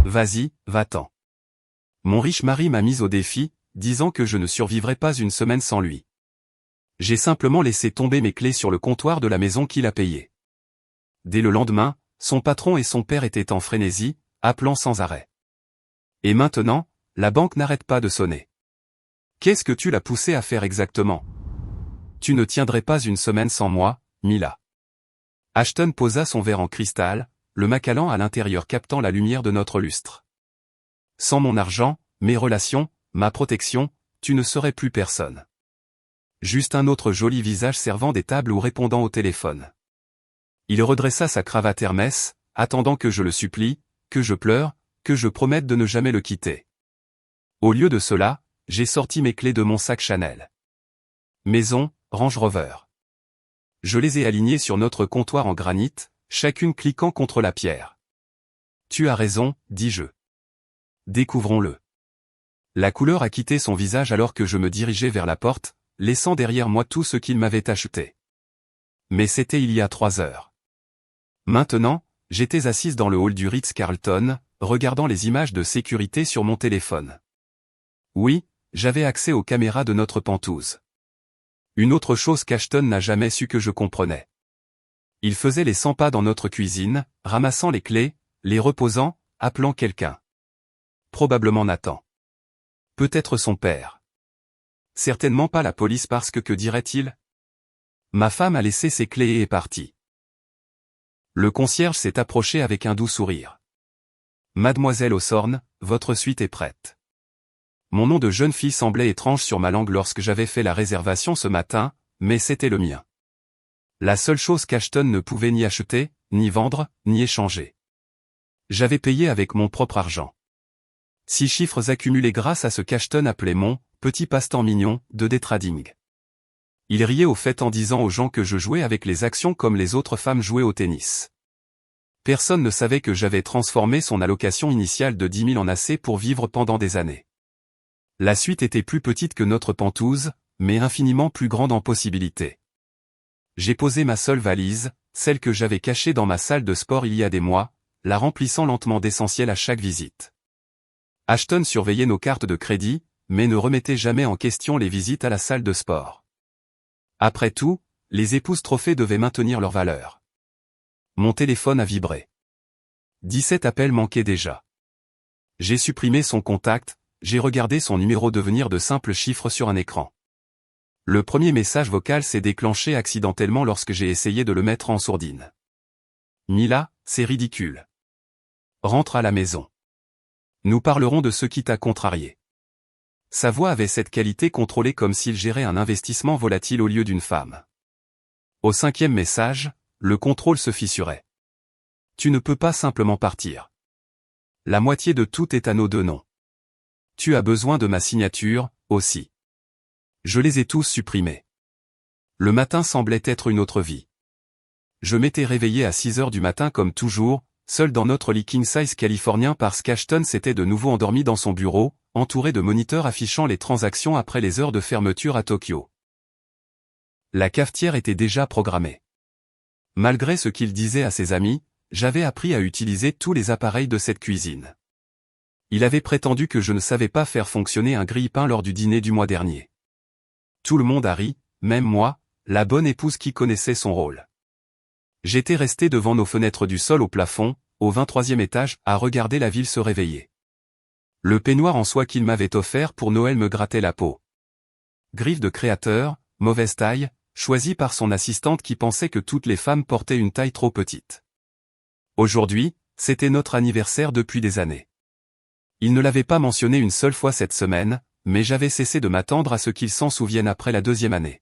Vas-y, va-t'en. Mon riche mari m'a mise au défi, disant que je ne survivrais pas une semaine sans lui. J'ai simplement laissé tomber mes clés sur le comptoir de la maison qu'il a payée. Dès le lendemain, son patron et son père étaient en frénésie, appelant sans arrêt. Et maintenant, la banque n'arrête pas de sonner. Qu'est-ce que tu l'as poussé à faire exactement? Tu ne tiendrais pas une semaine sans moi, Mila. Ashton posa son verre en cristal, le Macallan à l'intérieur captant la lumière de notre lustre. Sans mon argent, mes relations, ma protection, tu ne serais plus personne. Juste un autre joli visage servant des tables ou répondant au téléphone. Il redressa sa cravate Hermès, attendant que je le supplie, que je pleure, que je promette de ne jamais le quitter. Au lieu de cela, j'ai sorti mes clés de mon sac Chanel. Maison, Range Rover. Je les ai alignées sur notre comptoir en granit, chacune cliquant contre la pierre. Tu as raison, dis-je. Découvrons-le. La couleur a quitté son visage alors que je me dirigeais vers la porte, laissant derrière moi tout ce qu'il m'avait acheté. Mais c'était il y a 3 heures. Maintenant, j'étais assise dans le hall du Ritz-Carlton, regardant les images de sécurité sur mon téléphone. Oui, j'avais accès aux caméras de notre pentouse. Une autre chose qu'Ashton n'a jamais su que je comprenais. Il faisait les 100 pas dans notre cuisine, ramassant les clés, les reposant, appelant quelqu'un. Probablement Nathan. Peut-être son père. Certainement pas la police parce que dirait-il? Ma femme a laissé ses clés et est partie. Le concierge s'est approché avec un doux sourire. Mademoiselle Hawthorne, votre suite est prête. Mon nom de jeune fille semblait étrange sur ma langue lorsque j'avais fait la réservation ce matin, mais c'était le mien. La seule chose qu'Ashton ne pouvait ni acheter, ni vendre, ni échanger. J'avais payé avec mon propre argent. 6 chiffres accumulés grâce à ce qu'Ashton appelait mon « petit passe-temps mignon » de day trading. Il riait au fait en disant aux gens que je jouais avec les actions comme les autres femmes jouaient au tennis. Personne ne savait que j'avais transformé son allocation initiale de 10 000 en assez pour vivre pendant des années. La suite était plus petite que notre pentouse, mais infiniment plus grande en possibilités. J'ai posé ma seule valise, celle que j'avais cachée dans ma salle de sport il y a des mois, la remplissant lentement d'essentiel à chaque visite. Ashton surveillait nos cartes de crédit, mais ne remettait jamais en question les visites à la salle de sport. Après tout, les épouses trophées devaient maintenir leur valeur. Mon téléphone a vibré. 17 appels manquaient déjà. J'ai supprimé son contact, j'ai regardé son numéro devenir de simples chiffres sur un écran. Le premier message vocal s'est déclenché accidentellement lorsque j'ai essayé de le mettre en sourdine. Mila, c'est ridicule. Rentre à la maison. Nous parlerons de ce qui t'a contrarié. Sa voix avait cette qualité contrôlée comme s'il gérait un investissement volatile au lieu d'une femme. Au 5e message, le contrôle se fissurait. Tu ne peux pas simplement partir. La moitié de tout est à nos 2 noms. Tu as besoin de ma signature, aussi. Je les ai tous supprimés. Le matin semblait être une autre vie. Je m'étais réveillé à 6 heures du matin comme toujours, seul dans notre lit king size californien parce qu'Ashton s'était de nouveau endormi dans son bureau, entouré de moniteurs affichant les transactions après les heures de fermeture à Tokyo. La cafetière était déjà programmée. Malgré ce qu'il disait à ses amis, j'avais appris à utiliser tous les appareils de cette cuisine. Il avait prétendu que je ne savais pas faire fonctionner un grille-pain lors du dîner du mois dernier. Tout le monde a ri, même moi, la bonne épouse qui connaissait son rôle. J'étais resté devant nos fenêtres du sol au plafond, au 23e étage, à regarder la ville se réveiller. Le peignoir en soie qu'il m'avait offert pour Noël me grattait la peau. Griffe de créateur, mauvaise taille, choisie par son assistante qui pensait que toutes les femmes portaient une taille trop petite. Aujourd'hui, c'était notre anniversaire depuis des années. Il ne l'avait pas mentionné une seule fois cette semaine, mais j'avais cessé de m'attendre à ce qu'il s'en souvienne après la 2e année.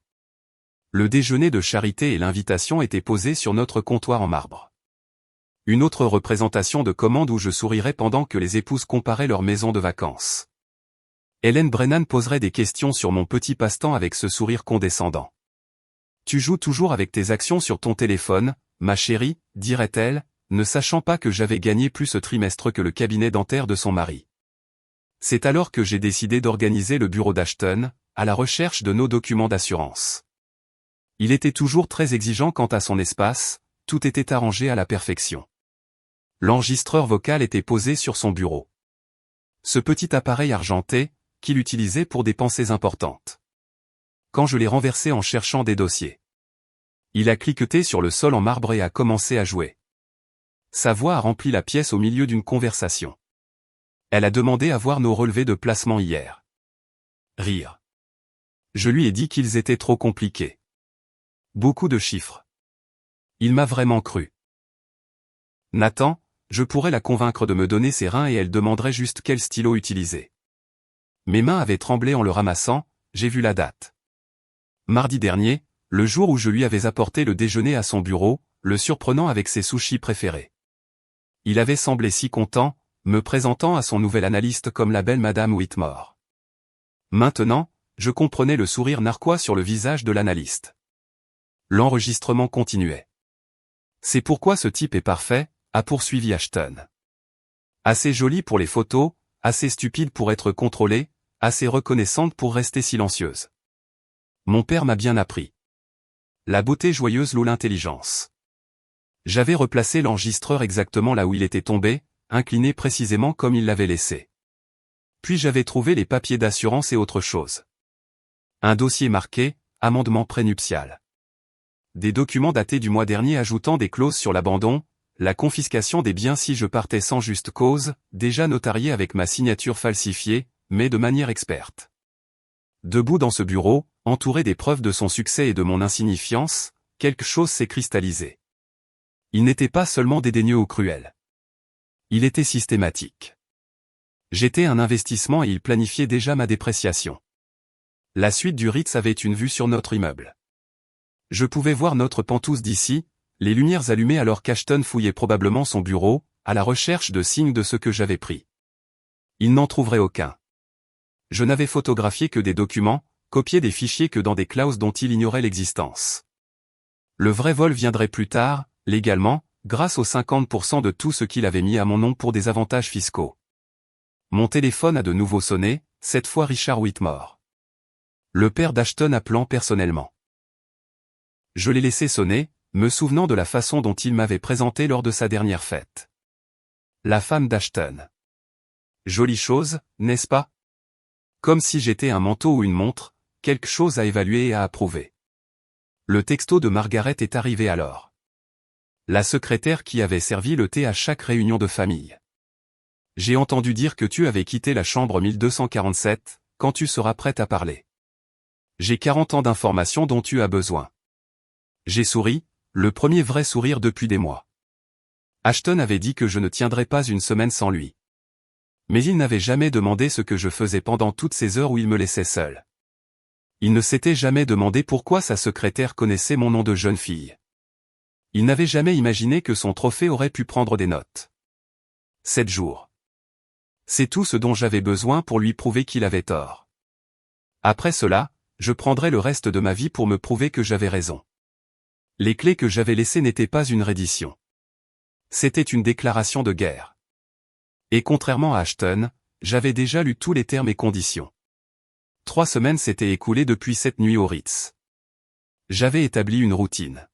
Le déjeuner de charité et l'invitation étaient posés sur notre comptoir en marbre. Une autre représentation de commande où je sourirais pendant que les épouses comparaient leur maison de vacances. Hélène Brennan poserait des questions sur mon petit passe-temps avec ce sourire condescendant. Tu joues toujours avec tes actions sur ton téléphone, ma chérie, dirait-elle, ne sachant pas que j'avais gagné plus ce trimestre que le cabinet dentaire de son mari. C'est alors que j'ai décidé d'organiser le bureau d'Ashton, à la recherche de nos documents d'assurance. Il était toujours très exigeant quant à son espace, tout était arrangé à la perfection. L'enregistreur vocal était posé sur son bureau. Ce petit appareil argenté, qu'il utilisait pour des pensées importantes. Quand je l'ai renversé en cherchant des dossiers. Il a cliqueté sur le sol en marbre et a commencé à jouer. Sa voix a rempli la pièce au milieu d'une conversation. Elle a demandé à voir nos relevés de placement hier. Rire. Je lui ai dit qu'ils étaient trop compliqués. Beaucoup de chiffres. Il m'a vraiment cru. Nathan, je pourrais la convaincre de me donner ses reins et elle demanderait juste quel stylo utiliser. Mes mains avaient tremblé en le ramassant, j'ai vu la date. Mardi dernier, le jour où je lui avais apporté le déjeuner à son bureau, le surprenant avec ses sushis préférés. Il avait semblé si content, me présentant à son nouvel analyste comme la belle Madame Whitmore. Maintenant, je comprenais le sourire narquois sur le visage de l'analyste. L'enregistrement continuait. C'est pourquoi ce type est parfait, a poursuivi Ashton. Assez jolie pour les photos, assez stupide pour être contrôlée, assez reconnaissante pour rester silencieuse. Mon père m'a bien appris. La beauté joyeuse loue l'intelligence. J'avais replacé l'enregistreur exactement là où il était tombé, incliné précisément comme il l'avait laissé. Puis j'avais trouvé les papiers d'assurance et autre chose. Un dossier marqué, amendement prénuptial. Des documents datés du mois dernier ajoutant des clauses sur l'abandon, la confiscation des biens si je partais sans juste cause, déjà notariés avec ma signature falsifiée, mais de manière experte. Debout dans ce bureau, entouré des preuves de son succès et de mon insignifiance, quelque chose s'est cristallisé. Il n'était pas seulement dédaigneux ou cruel. Il était systématique. J'étais un investissement et il planifiait déjà ma dépréciation. La suite du Ritz avait une vue sur notre immeuble. Je pouvais voir notre pentouse d'ici, les lumières allumées alors qu'Ashton fouillait probablement son bureau, à la recherche de signes de ce que j'avais pris. Il n'en trouverait aucun. Je n'avais photographié que des documents, copié des fichiers que dans des clauses dont il ignorait l'existence. Le vrai vol viendrait plus tard, légalement, grâce aux 50% de tout ce qu'il avait mis à mon nom pour des avantages fiscaux. Mon téléphone a de nouveau sonné, cette fois Richard Whitmore. Le père d'Ashton appelant personnellement. Je l'ai laissé sonner, me souvenant de la façon dont il m'avait présenté lors de sa dernière fête. La femme d'Ashton. Jolie chose, n'est-ce pas? Comme si j'étais un manteau ou une montre, quelque chose à évaluer et à approuver. Le texto de Margaret est arrivé alors. La secrétaire qui avait servi le thé à chaque réunion de famille. J'ai entendu dire que tu avais quitté la chambre 1247, quand tu seras prête à parler. J'ai 40 ans d'informations dont tu as besoin. J'ai souri, le premier vrai sourire depuis des mois. Ashton avait dit que je ne tiendrais pas une semaine sans lui. Mais il n'avait jamais demandé ce que je faisais pendant toutes ces heures où il me laissait seul. Il ne s'était jamais demandé pourquoi sa secrétaire connaissait mon nom de jeune fille. Il n'avait jamais imaginé que son trophée aurait pu prendre des notes. 7 jours. C'est tout ce dont j'avais besoin pour lui prouver qu'il avait tort. Après cela, je prendrais le reste de ma vie pour me prouver que j'avais raison. Les clés que j'avais laissées n'étaient pas une reddition. C'était une déclaration de guerre. Et contrairement à Ashton, j'avais déjà lu tous les termes et conditions. 3 semaines s'étaient écoulées depuis cette nuit au Ritz. J'avais établi une routine.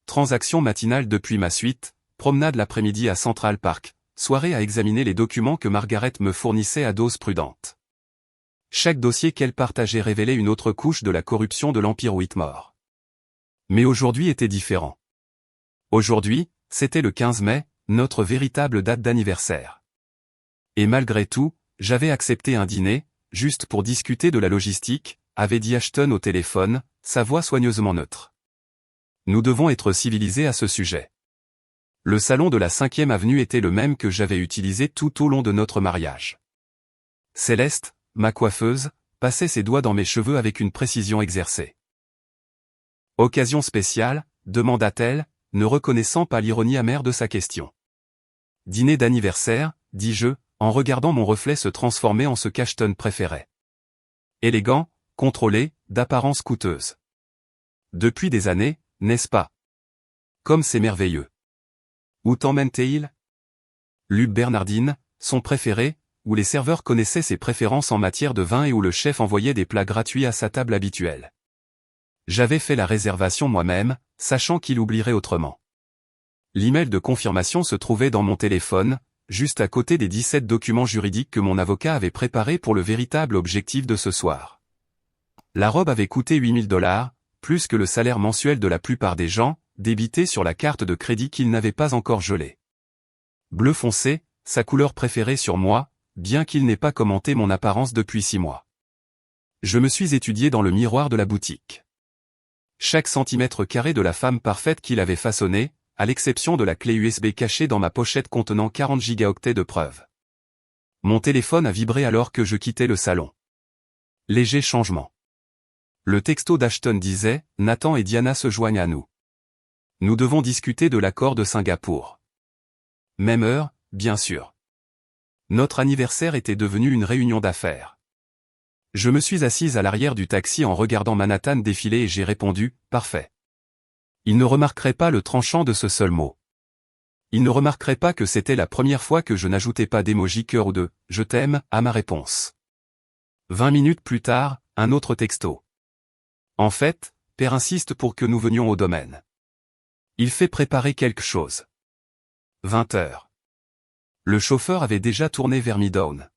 Transaction matinale depuis ma suite, promenade l'après-midi à Central Park, soirée à examiner les documents que Margaret me fournissait à dose prudente. Chaque dossier qu'elle partageait révélait une autre couche de la corruption de l'Empire Whitmore. Mais aujourd'hui était différent. Aujourd'hui, c'était le 15 mai, notre véritable date d'anniversaire. Et malgré tout, j'avais accepté un dîner, juste pour discuter de la logistique, avait dit Ashton au téléphone, sa voix soigneusement neutre. Nous devons être civilisés à ce sujet. Le salon de la 5e avenue était le même que j'avais utilisé tout au long de notre mariage. Céleste, ma coiffeuse, passait ses doigts dans mes cheveux avec une précision exercée. Occasion spéciale, demanda-t-elle, ne reconnaissant pas l'ironie amère de sa question. Dîner d'anniversaire, dis-je, en regardant mon reflet se transformer en ce qu'Ashton préférait. Élégant, contrôlé, d'apparence coûteuse. Depuis des années, n'est-ce pas? Comme c'est merveilleux. Où t'emmène-t-il? Lube Bernardine, son préféré, où les serveurs connaissaient ses préférences en matière de vin et où le chef envoyait des plats gratuits à sa table habituelle. J'avais fait la réservation moi-même, sachant qu'il oublierait autrement. L'email de confirmation se trouvait dans mon téléphone, juste à côté des 17 documents juridiques que mon avocat avait préparés pour le véritable objectif de ce soir. La robe avait coûté 8 000 $, plus que le salaire mensuel de la plupart des gens, débité sur la carte de crédit qu'ils n'avaient pas encore gelée. Bleu foncé, sa couleur préférée sur moi, bien qu'il n'ait pas commenté mon apparence depuis 6 mois. Je me suis étudié dans le miroir de la boutique. Chaque centimètre carré de la femme parfaite qu'il avait façonnée, à l'exception de la clé USB cachée dans ma pochette contenant 40 gigaoctets de preuves. Mon téléphone a vibré alors que je quittais le salon. Léger changement. Le texto d'Ashton disait « Nathan et Diana se joignent à nous. Nous devons discuter de l'accord de Singapour. » Même heure, bien sûr. Notre anniversaire était devenu une réunion d'affaires. Je me suis assise à l'arrière du taxi en regardant Manhattan défiler et j'ai répondu « Parfait. » Il ne remarquerait pas le tranchant de ce seul mot. Il ne remarquerait pas que c'était la première fois que je n'ajoutais pas d'émoji cœur ou de « je t'aime » à ma réponse. 20 minutes plus tard, un autre texto. En fait, Père insiste pour que nous venions au domaine. Il fait préparer quelque chose. 20 heures. Le chauffeur avait déjà tourné vers Midtown.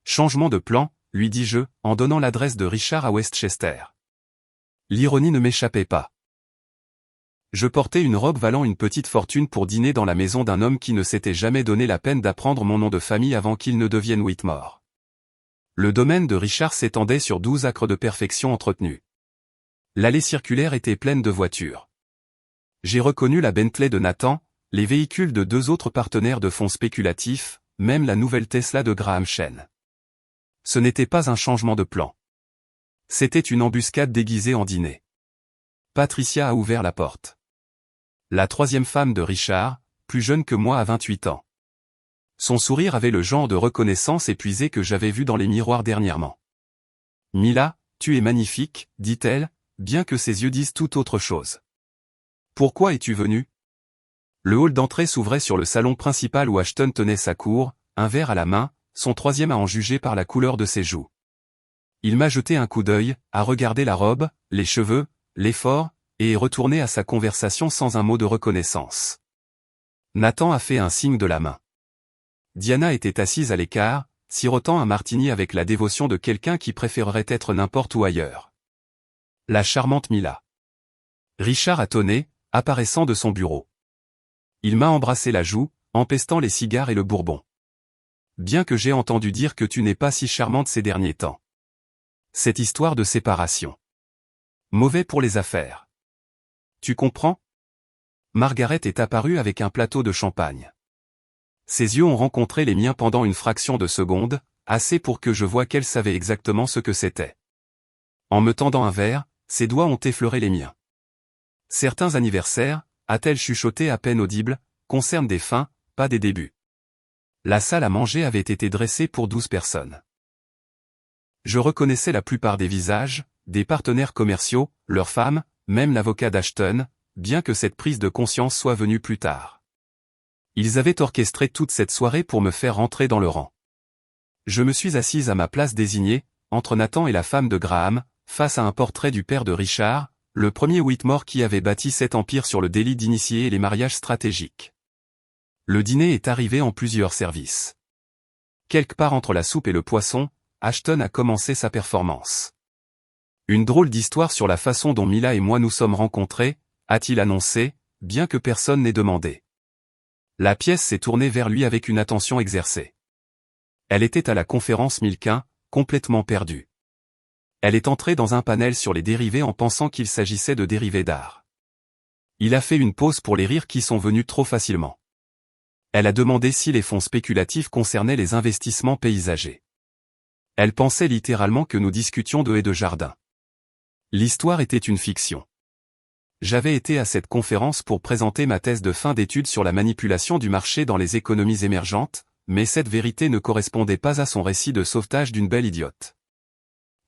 Changement de plan, lui dis-je, en donnant l'adresse de Richard à Westchester. L'ironie ne m'échappait pas. Je portais une robe valant une petite fortune pour dîner dans la maison d'un homme qui ne s'était jamais donné la peine d'apprendre mon nom de famille avant qu'il ne devienne Whitmore. Le domaine de Richard s'étendait sur 12 acres de perfection entretenus. L'allée circulaire était pleine de voitures. J'ai reconnu la Bentley de Nathan, les véhicules de 2 autres partenaires de fonds spéculatifs, même la nouvelle Tesla de Graham Chen. Ce n'était pas un changement de plan. C'était une embuscade déguisée en dîner. Patricia a ouvert la porte. La 3e femme de Richard, plus jeune que moi à 28 ans. Son sourire avait le genre de reconnaissance épuisée que j'avais vu dans les miroirs dernièrement. « Mila, tu es magnifique, dit-elle, bien que ses yeux disent tout autre chose. Pourquoi es-tu venue ? » Le hall d'entrée s'ouvrait sur le salon principal où Ashton tenait sa cour, un verre à la main, son 3e à en juger par la couleur de ses joues. Il m'a jeté un coup d'œil, a regardé la robe, les cheveux, l'effort, et est retourné à sa conversation sans un mot de reconnaissance. Nathan a fait un signe de la main. Diana était assise à l'écart, sirotant un martini avec la dévotion de quelqu'un qui préférerait être n'importe où ailleurs. La charmante Mila. Richard a tonné, apparaissant de son bureau. Il m'a embrassé la joue, empestant les cigares et le bourbon. Bien que j'ai entendu dire que tu n'es pas si charmante ces derniers temps. Cette histoire de séparation. Mauvais pour les affaires. Tu comprends ? Margaret est apparue avec un plateau de champagne. Ses yeux ont rencontré les miens pendant une fraction de seconde, assez pour que je voie qu'elle savait exactement ce que c'était. En me tendant un verre, ses doigts ont effleuré les miens. Certains anniversaires, a-t-elle chuchoté à peine audible, concernent des fins, pas des débuts. La salle à manger avait été dressée pour 12 personnes. Je reconnaissais la plupart des visages, des partenaires commerciaux, leurs femmes, même l'avocat d'Ashton, bien que cette prise de conscience soit venue plus tard. Ils avaient orchestré toute cette soirée pour me faire rentrer dans le rang. Je me suis assise à ma place désignée, entre Nathan et la femme de Graham, face à un portrait du père de Richard, le premier Whitmore qui avait bâti cet empire sur le délit d'initié et les mariages stratégiques. Le dîner est arrivé en plusieurs services. Quelque part entre la soupe et le poisson, Ashton a commencé sa performance. Une drôle d'histoire sur la façon dont Mila et moi nous sommes rencontrés, a-t-il annoncé, bien que personne n'ait demandé. La pièce s'est tournée vers lui avec une attention exercée. Elle était à la conférence Milquin, complètement perdue. Elle est entrée dans un panel sur les dérivés en pensant qu'il s'agissait de dérivés d'art. Il a fait une pause pour les rires qui sont venus trop facilement. Elle a demandé si les fonds spéculatifs concernaient les investissements paysagers. Elle pensait littéralement que nous discutions de haies de jardin. L'histoire était une fiction. J'avais été à cette conférence pour présenter ma thèse de fin d'études sur la manipulation du marché dans les économies émergentes, mais cette vérité ne correspondait pas à son récit de sauvetage d'une belle idiote.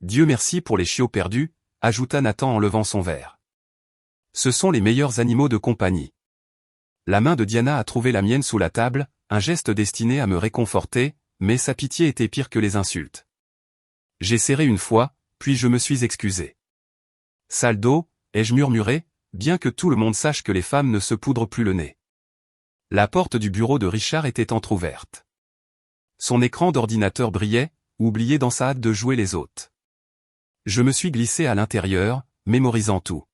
Dieu merci pour les chiots perdus, ajouta Nathan en levant son verre. Ce sont les meilleurs animaux de compagnie. La main de Diana a trouvé la mienne sous la table, un geste destiné à me réconforter, mais sa pitié était pire que les insultes. J'ai serré une fois, puis je me suis excusé. Sale dos, ai-je murmuré, bien que tout le monde sache que les femmes ne se poudrent plus le nez. La porte du bureau de Richard était entr'ouverte. Son écran d'ordinateur brillait, oublié dans sa hâte de jouer les hôtes. Je me suis glissé à l'intérieur, mémorisant tout.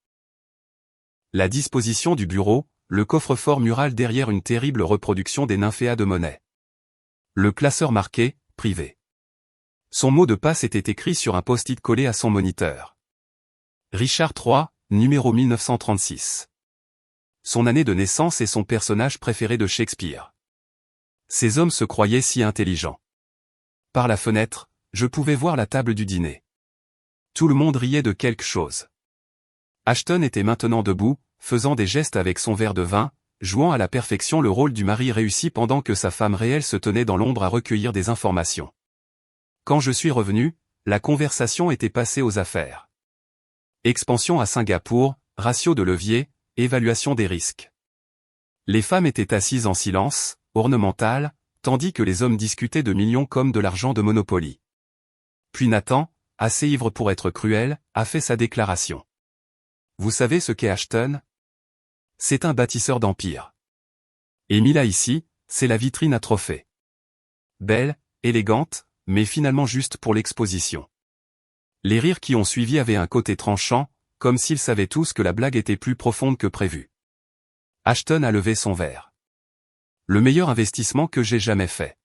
La disposition du bureau, le coffre-fort mural derrière une terrible reproduction des nymphéas de Monet. Le classeur marqué « Privé ». Son mot de passe était écrit sur un post-it collé à son moniteur. Richard III, numéro 1936. Son année de naissance et son personnage préféré de Shakespeare. Ces hommes se croyaient si intelligents. Par la fenêtre, je pouvais voir la table du dîner. Tout le monde riait de quelque chose. Ashton était maintenant debout, faisant des gestes avec son verre de vin, jouant à la perfection le rôle du mari réussi pendant que sa femme réelle se tenait dans l'ombre à recueillir des informations. Quand je suis revenu, la conversation était passée aux affaires. Expansion à Singapour, ratio de levier, évaluation des risques. Les femmes étaient assises en silence, ornementales, tandis que les hommes discutaient de millions comme de l'argent de Monopoly. Puis Nathan, assez ivre pour être cruel, a fait sa déclaration. Vous savez ce qu'est Ashton? C'est un bâtisseur d'empire. Et Mila ici, c'est la vitrine à trophées. Belle, élégante, mais finalement juste pour l'exposition. Les rires qui ont suivi avaient un côté tranchant, comme s'ils savaient tous que la blague était plus profonde que prévu. Ashton a levé son verre. Le meilleur investissement que j'ai jamais fait.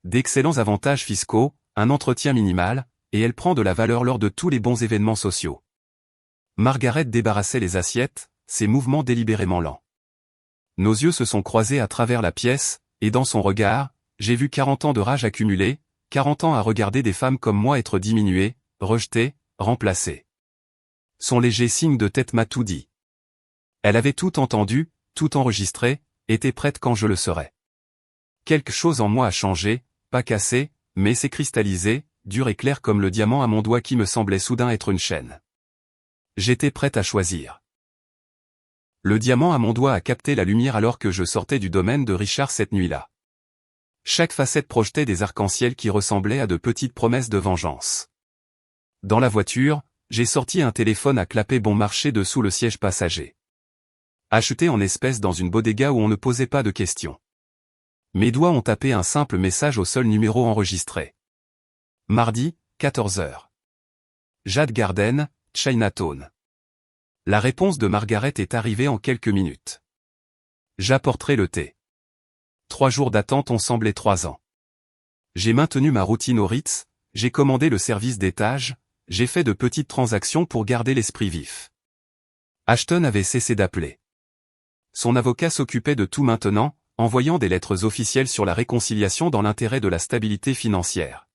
D'excellents avantages fiscaux, un entretien minimal, et elle prend de la valeur lors de tous les bons événements sociaux. Margaret débarrassait les assiettes, ses mouvements délibérément lents. Nos yeux se sont croisés à travers la pièce, et dans son regard, j'ai vu 40 ans de rage accumulée, 40 ans à regarder des femmes comme moi être diminuées, rejetées, remplacées. Son léger signe de tête m'a tout dit. Elle avait tout entendu, tout enregistré, était prête quand je le serais. Quelque chose en moi a changé, pas cassé, mais s'est cristallisé, dur et clair comme le diamant à mon doigt qui me semblait soudain être une chaîne. J'étais prête à choisir. Le diamant à mon doigt a capté la lumière alors que je sortais du domaine de Richard cette nuit-là. Chaque facette projetait des arcs-en-ciel qui ressemblaient à de petites promesses de vengeance. Dans la voiture, j'ai sorti un téléphone à clapet bon marché dessous le siège passager. Acheté en espèces dans une bodega où on ne posait pas de questions. Mes doigts ont tapé un simple message au seul numéro enregistré. Mardi, 14h. Jade Garden, Chinatown. La réponse de Margaret est arrivée en quelques minutes. J'apporterai le thé. 3 jours d'attente ont semblé 3 ans. J'ai maintenu ma routine au Ritz, j'ai commandé le service d'étage, j'ai fait de petites transactions pour garder l'esprit vif. Ashton avait cessé d'appeler. Son avocat s'occupait de tout maintenant, envoyant des lettres officielles sur la réconciliation dans l'intérêt de la stabilité financière.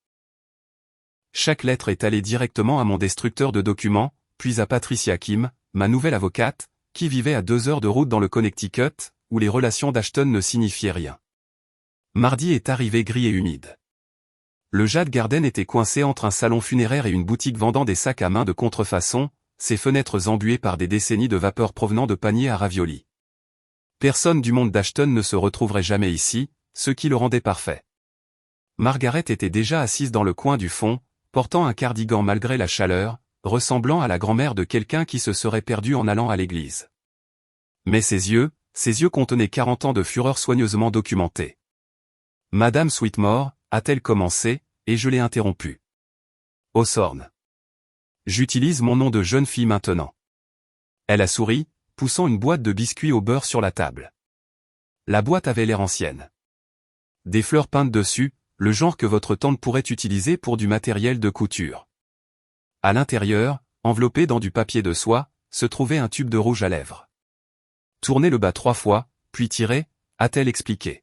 Chaque lettre est allée directement à mon destructeur de documents, puis à Patricia Kim, ma nouvelle avocate, qui vivait à 2 heures de route dans le Connecticut, où les relations d'Ashton ne signifiaient rien. Mardi est arrivé gris et humide. Le Jade Garden était coincé entre un salon funéraire et une boutique vendant des sacs à main de contrefaçon, ses fenêtres embuées par des décennies de vapeur provenant de paniers à raviolis. Personne du monde d'Ashton ne se retrouverait jamais ici, ce qui le rendait parfait. Margaret était déjà assise dans le coin du fond, portant un cardigan malgré la chaleur, ressemblant à la grand-mère de quelqu'un qui se serait perdu en allant à l'église. Mais ses yeux contenaient 40 ans de fureur soigneusement documentée. Madame Sweetmore, a-t-elle commencé, et je l'ai interrompue. Hawthorne. J'utilise mon nom de jeune fille maintenant. Elle a souri, poussant une boîte de biscuits au beurre sur la table. La boîte avait l'air ancienne. Des fleurs peintes dessus, le genre que votre tante pourrait utiliser pour du matériel de couture. À l'intérieur, enveloppé dans du papier de soie, se trouvait un tube de rouge à lèvres. Tournez le bas 3 fois, puis tirez, a-t-elle expliqué.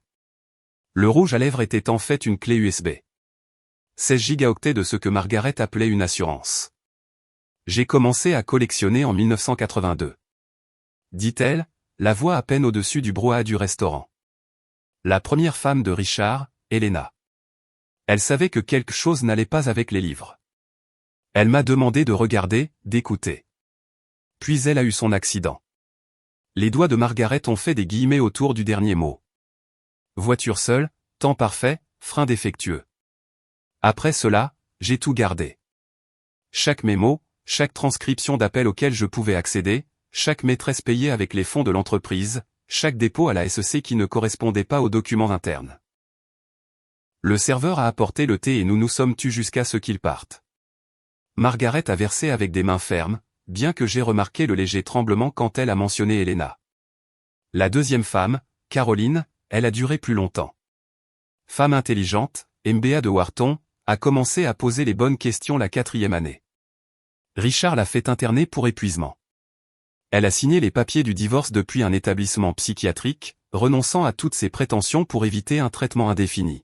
Le rouge à lèvres était en fait une clé USB. 16 gigaoctets de ce que Margaret appelait une assurance. J'ai commencé à collectionner en 1982. Dit-elle, la voix à peine au-dessus du brouhaha du restaurant. La première femme de Richard, Helena. Elle savait que quelque chose n'allait pas avec les livres. Elle m'a demandé de regarder, d'écouter. Puis elle a eu son accident. Les doigts de Margaret ont fait des guillemets autour du dernier mot. Voiture seule, temps parfait, frein défectueux. Après cela, j'ai tout gardé. Chaque mémo, chaque transcription d'appel auquel je pouvais accéder, chaque maîtresse payée avec les fonds de l'entreprise, chaque dépôt à la SEC qui ne correspondait pas aux documents internes. Le serveur a apporté le thé et nous nous sommes tus jusqu'à ce qu'il parte. Margaret a versé avec des mains fermes, bien que j'ai remarqué le léger tremblement quand elle a mentionné Helena. La deuxième femme, Caroline, elle a duré plus longtemps. Femme intelligente, MBA de Wharton, a commencé à poser les bonnes questions la 4e année. Richard l'a fait interner pour épuisement. Elle a signé les papiers du divorce depuis un établissement psychiatrique, renonçant à toutes ses prétentions pour éviter un traitement indéfini.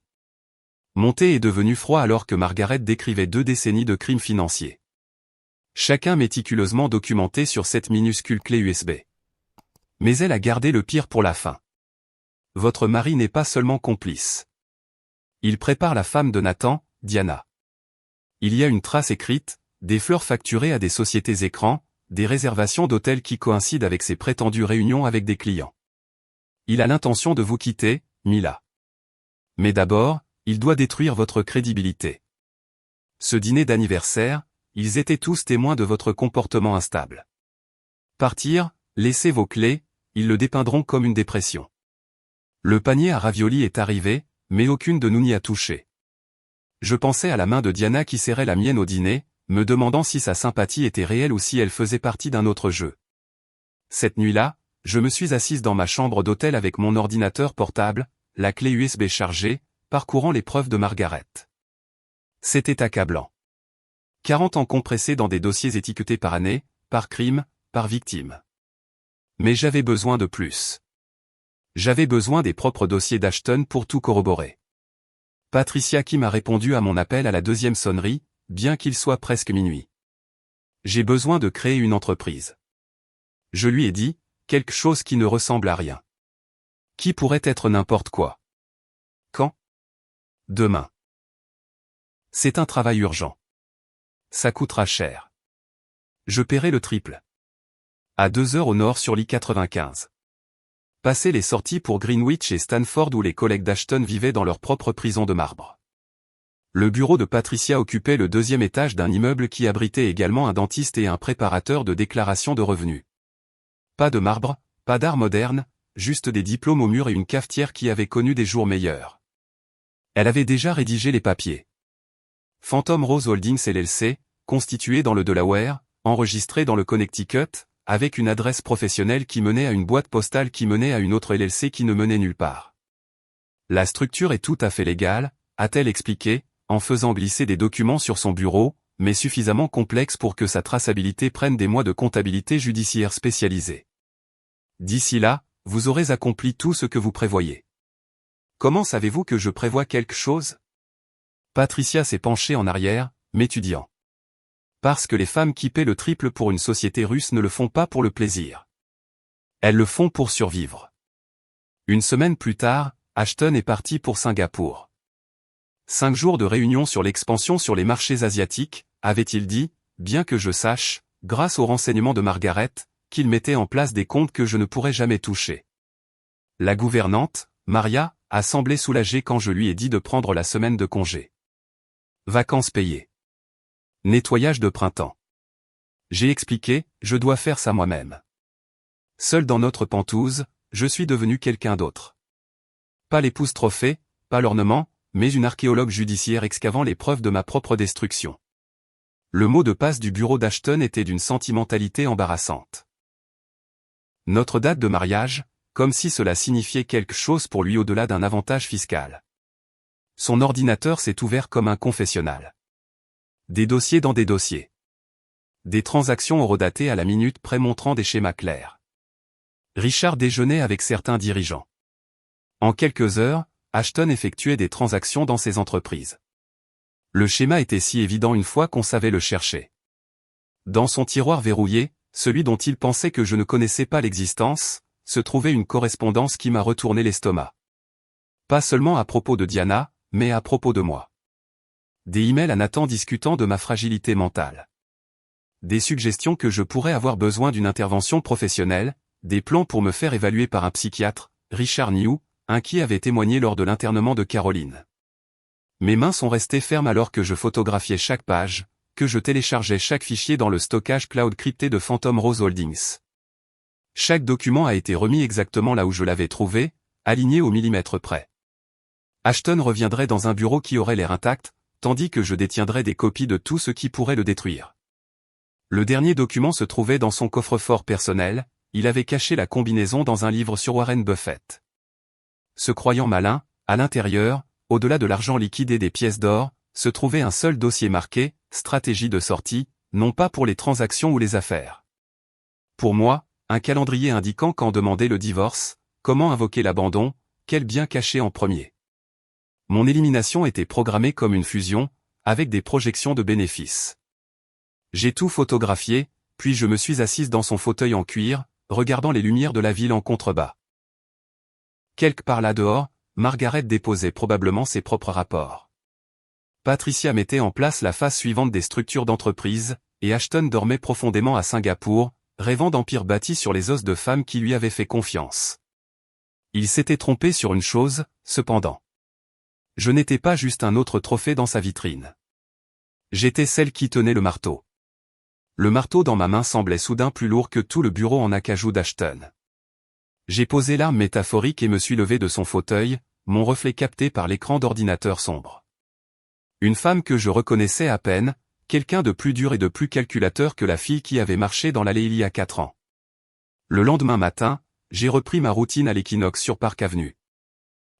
Mon thé est devenu froid alors que Margaret décrivait 2 décennies de crimes financiers. Chacun méticuleusement documenté sur cette minuscule clé USB. Mais elle a gardé le pire pour la fin. Votre mari n'est pas seulement complice. Il prépare la femme de Nathan, Diana. Il y a une trace écrite, des fleurs facturées à des sociétés écrans, des réservations d'hôtels qui coïncident avec ses prétendues réunions avec des clients. Il a l'intention de vous quitter, Mila. Mais d'abord, il doit détruire votre crédibilité. Ce dîner d'anniversaire, ils étaient tous témoins de votre comportement instable. Partir, laisser vos clés, ils le dépeindront comme une dépression. Le panier à raviolis est arrivé, mais aucune de nous n'y a touché. Je pensais à la main de Diana qui serrait la mienne au dîner, me demandant si sa sympathie était réelle ou si elle faisait partie d'un autre jeu. Cette nuit-là, je me suis assise dans ma chambre d'hôtel avec mon ordinateur portable, la clé USB chargée, parcourant les preuves de Margaret. C'était accablant. 40 ans compressés dans des dossiers étiquetés par année, par crime, par victime. Mais j'avais besoin de plus. J'avais besoin des propres dossiers d'Ashton pour tout corroborer. Patricia qui m'a répondu à mon appel à la 2e sonnerie, bien qu'il soit presque minuit. J'ai besoin de créer une entreprise. Je lui ai dit, quelque chose qui ne ressemble à rien. Qui pourrait être n'importe quoi. Quand? Demain. C'est un travail urgent. Ça coûtera cher. Je paierai le triple. À 2 heures au nord sur l'I-95. Passer les sorties pour Greenwich et Stanford où les collègues d'Ashton vivaient dans leur propre prison de marbre. Le bureau de Patricia occupait le 2e étage d'un immeuble qui abritait également un dentiste et un préparateur de déclaration de revenus. Pas de marbre, pas d'art moderne, juste des diplômes au mur et une cafetière qui avait connu des jours meilleurs. Elle avait déjà rédigé les papiers. Phantom Rose Holdings LLC, constitué dans le Delaware, enregistré dans le Connecticut, avec une adresse professionnelle qui menait à une boîte postale qui menait à une autre LLC qui ne menait nulle part. La structure est tout à fait légale, a-t-elle expliqué, en faisant glisser des documents sur son bureau, mais suffisamment complexes pour que sa traçabilité prenne des mois de comptabilité judiciaire spécialisée. D'ici là, vous aurez accompli tout ce que vous prévoyez. Comment savez-vous que je prévois quelque chose? Patricia s'est penchée en arrière, m'étudiant. Parce que les femmes qui paient le triple pour une société russe ne le font pas pour le plaisir. Elles le font pour survivre. Une semaine plus tard, Ashton est parti pour Singapour. 5 jours de réunion sur l'expansion sur les marchés asiatiques, avait-il dit, bien que je sache, grâce aux renseignements de Margaret, qu'il mettait en place des comptes que je ne pourrais jamais toucher. La gouvernante, Maria, a semblé soulagée quand je lui ai dit de prendre la semaine de congé. Vacances payées. Nettoyage de printemps. J'ai expliqué, je dois faire ça moi-même. Seul dans notre pantouse, je suis devenu quelqu'un d'autre. Pas l'épouse trophée, pas l'ornement, mais une archéologue judiciaire excavant les preuves de ma propre destruction. Le mot de passe du bureau d'Ashton était d'une sentimentalité embarrassante. Notre date de mariage, comme si cela signifiait quelque chose pour lui au-delà d'un avantage fiscal. Son ordinateur s'est ouvert comme un confessionnal. Des dossiers dans des dossiers. Des transactions horodatées à la minute près montrant des schémas clairs. Richard déjeunait avec certains dirigeants. En quelques heures, Ashton effectuait des transactions dans ses entreprises. Le schéma était si évident une fois qu'on savait le chercher. Dans son tiroir verrouillé, celui dont il pensait que je ne connaissais pas l'existence, se trouvait une correspondance qui m'a retourné l'estomac. Pas seulement à propos de Diana, mais à propos de moi. Des emails à Nathan discutant de ma fragilité mentale. Des suggestions que je pourrais avoir besoin d'une intervention professionnelle, des plans pour me faire évaluer par un psychiatre, Richard New, qui avait témoigné lors de l'internement de Caroline. Mes mains sont restées fermes alors que je photographiais chaque page, que je téléchargeais chaque fichier dans le stockage cloud crypté de Phantom Rose Holdings. Chaque document a été remis exactement là où je l'avais trouvé, aligné au millimètre près. Ashton reviendrait dans un bureau qui aurait l'air intact, tandis que je détiendrais des copies de tout ce qui pourrait le détruire. Le dernier document se trouvait dans son coffre-fort personnel, il avait caché la combinaison dans un livre sur Warren Buffett. Se croyant malin, à l'intérieur, au-delà de l'argent liquide et des pièces d'or, se trouvait un seul dossier marqué « Stratégie de sortie », non pas pour les transactions ou les affaires. Pour moi, un calendrier indiquant quand demander le divorce, comment invoquer l'abandon, quel bien cacher en premier. Mon élimination était programmée comme une fusion, avec des projections de bénéfices. J'ai tout photographié, puis je me suis assise dans son fauteuil en cuir, regardant les lumières de la ville en contrebas. Quelque part là dehors, Margaret déposait probablement ses propres rapports. Patricia mettait en place la phase suivante des structures d'entreprise, et Ashton dormait profondément à Singapour, rêvant d'empire bâti sur les os de femmes qui lui avaient fait confiance. Il s'était trompé sur une chose, cependant. Je n'étais pas juste un autre trophée dans sa vitrine. J'étais celle qui tenait le marteau. Le marteau dans ma main semblait soudain plus lourd que tout le bureau en acajou d'Ashton. J'ai posé l'arme métaphorique et me suis levé de son fauteuil, mon reflet capté par l'écran d'ordinateur sombre. Une femme que je reconnaissais à peine, quelqu'un de plus dur et de plus calculateur que la fille qui avait marché dans l'allée il y a 4 ans. Le lendemain matin, j'ai repris ma routine à l'équinoxe sur Park Avenue.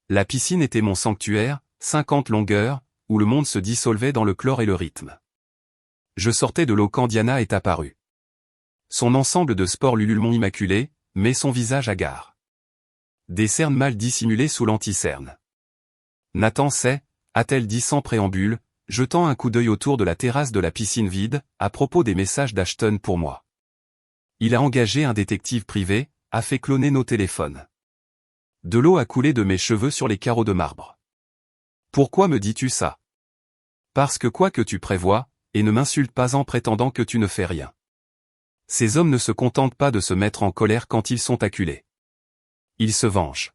La piscine était mon sanctuaire, 50 longueurs, où le monde se dissolvait dans le chlore et le rythme. Je sortais de l'eau quand Diana est apparue. Son ensemble de sport l'ululement immaculé, mais son visage hagard. Des cernes mal dissimulées sous l'anti-cerne. Nathan sait, a-t-elle dit sans préambule, jetant un coup d'œil autour de la terrasse de la piscine vide, à propos des messages d'Ashton pour moi. Il a engagé un détective privé, a fait cloner nos téléphones. De l'eau a coulé de mes cheveux sur les carreaux de marbre. Pourquoi me dis-tu ça? Parce que quoi que tu prévois, et ne m'insulte pas en prétendant que tu ne fais rien. Ces hommes ne se contentent pas de se mettre en colère quand ils sont acculés. Ils se vengent.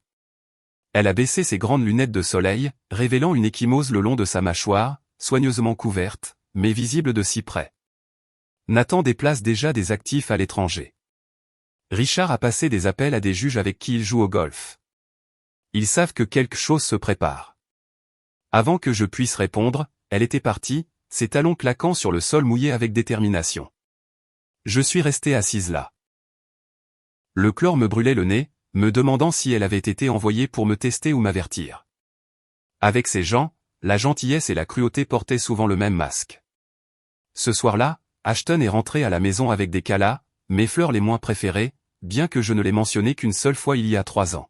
Elle a baissé ses grandes lunettes de soleil, révélant une ecchymose le long de sa mâchoire, soigneusement couverte, mais visible de si près. Nathan déplace déjà des actifs à l'étranger. Richard a passé des appels à des juges avec qui il joue au golf. Ils savent que quelque chose se prépare. Avant que je puisse répondre, elle était partie, ses talons claquant sur le sol mouillé avec détermination. Je suis resté assise là. Le chlore me brûlait le nez, me demandant si elle avait été envoyée pour me tester ou m'avertir. Avec ces gens, la gentillesse et la cruauté portaient souvent le même masque. Ce soir-là, Ashton est rentré à la maison avec des calas, mes fleurs les moins préférées, bien que je ne les mentionné qu'une seule fois il y a 3 ans.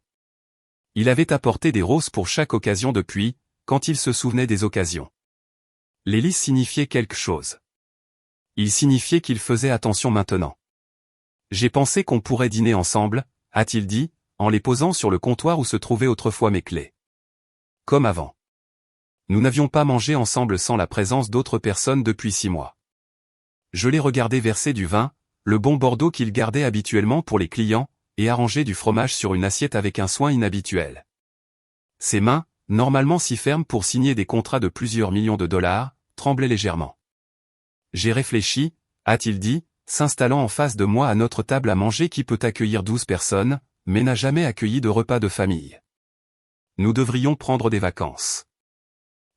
Il avait apporté des roses pour chaque occasion depuis, quand il se souvenait des occasions. Les lys signifiaient quelque chose. Il signifiait qu'il faisait attention maintenant. J'ai pensé qu'on pourrait dîner ensemble, a-t-il dit, en les posant sur le comptoir où se trouvaient autrefois mes clés. Comme avant. Nous n'avions pas mangé ensemble sans la présence d'autres personnes depuis 6 mois. Je l'ai regardé verser du vin, le bon Bordeaux qu'il gardait habituellement pour les clients, et arranger du fromage sur une assiette avec un soin inhabituel. Ses mains, normalement si fermes pour signer des contrats de plusieurs millions de dollars, tremblaient légèrement. J'ai réfléchi, a-t-il dit, s'installant en face de moi à notre table à manger qui peut accueillir 12 personnes, mais n'a jamais accueilli de repas de famille. Nous devrions prendre des vacances.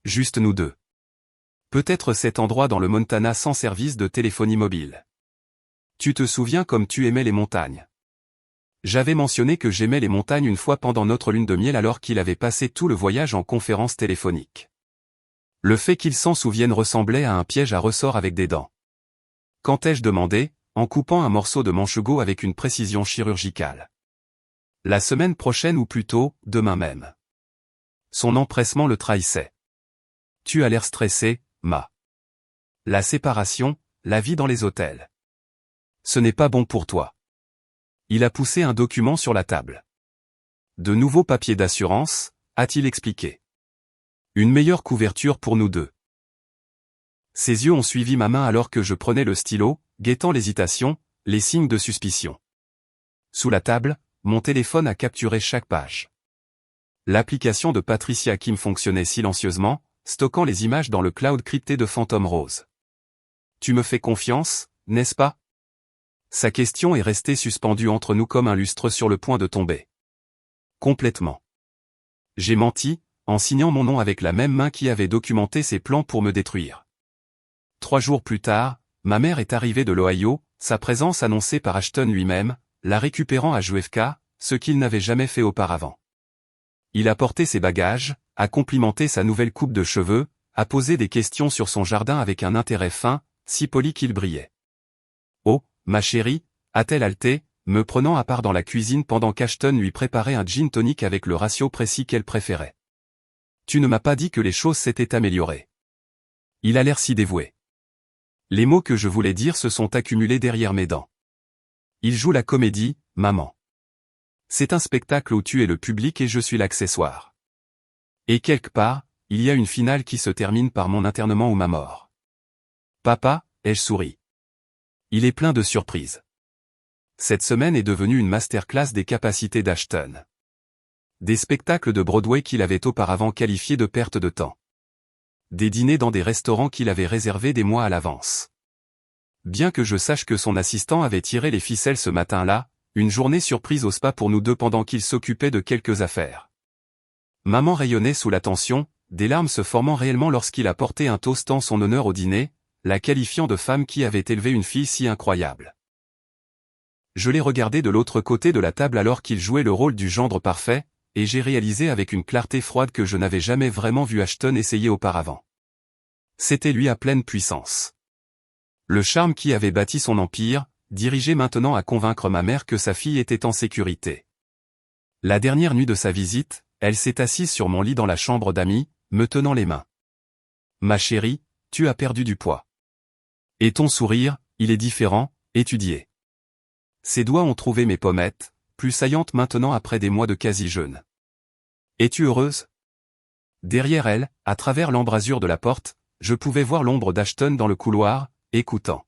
Juste nous deux. Peut-être cet endroit dans le Montana sans service de téléphonie mobile. Tu te souviens comme tu aimais les montagnes. J'avais mentionné que j'aimais les montagnes une fois pendant notre lune de miel alors qu'il avait passé tout le voyage en conférence téléphonique. Le fait qu'il s'en souvienne ressemblait à un piège à ressort avec des dents. Quand ai-je demandé, en coupant un morceau de manchego avec une précision chirurgicale. La semaine prochaine ou plutôt, demain même. Son empressement le trahissait. Tu as l'air stressé, Ma. La séparation, la vie dans les hôtels. Ce n'est pas bon pour toi. Il a poussé un document sur la table. De nouveaux papiers d'assurance, a-t-il expliqué. Une meilleure couverture pour nous deux. Ses yeux ont suivi ma main alors que je prenais le stylo, guettant l'hésitation, les signes de suspicion. Sous la table, mon téléphone a capturé chaque page. L'application de Patricia Kim fonctionnait silencieusement, stockant les images dans le cloud crypté de Phantom Rose. Tu me fais confiance, n'est-ce pas? Sa question est restée suspendue entre nous comme un lustre sur le point de tomber. Complètement. J'ai menti, en signant mon nom avec la même main qui avait documenté ses plans pour me détruire. 3 jours plus tard, ma mère est arrivée de l'Ohio, sa présence annoncée par Ashton lui-même, la récupérant à JFK, ce qu'il n'avait jamais fait auparavant. Il a porté ses bagages, a complimenté sa nouvelle coupe de cheveux, a posé des questions sur son jardin avec un intérêt fin, si poli qu'il brillait. Oh, ma chérie, a-t-elle haleté, me prenant à part dans la cuisine pendant qu'Ashton lui préparait un gin tonic avec le ratio précis qu'elle préférait. Tu ne m'as pas dit que les choses s'étaient améliorées. Il a l'air si dévoué. Les mots que je voulais dire se sont accumulés derrière mes dents. Il joue la comédie, maman. C'est un spectacle où tu es le public et je suis l'accessoire. Et quelque part, il y a une finale qui se termine par mon internement ou ma mort. Papa, ai-je souri. Il est plein de surprises. Cette semaine est devenue une masterclass des capacités d'Ashton. Des spectacles de Broadway qu'il avait auparavant qualifiés de perte de temps. Des dîners dans des restaurants qu'il avait réservés des mois à l'avance. Bien que je sache que son assistant avait tiré les ficelles ce matin-là, une journée surprise au spa pour nous deux pendant qu'il s'occupait de quelques affaires. Maman rayonnait sous la tension, des larmes se formant réellement lorsqu'il a porté un toast en son honneur au dîner, la qualifiant de femme qui avait élevé une fille si incroyable. Je l'ai regardé de l'autre côté de la table alors qu'il jouait le rôle du gendre parfait, et j'ai réalisé avec une clarté froide que je n'avais jamais vraiment vu Ashton essayer auparavant. C'était lui à pleine puissance. Le charme qui avait bâti son empire, dirigé maintenant à convaincre ma mère que sa fille était en sécurité. La dernière nuit de sa visite, elle s'est assise sur mon lit dans la chambre d'amis, me tenant les mains. Ma chérie, tu as perdu du poids. Et ton sourire, il est différent, étudié. Ses doigts ont trouvé mes pommettes, plus saillantes maintenant après des mois de quasi-jeûne. Es-tu heureuse? Derrière elle, à travers l'embrasure de la porte, je pouvais voir l'ombre d'Ashton dans le couloir, écoutant.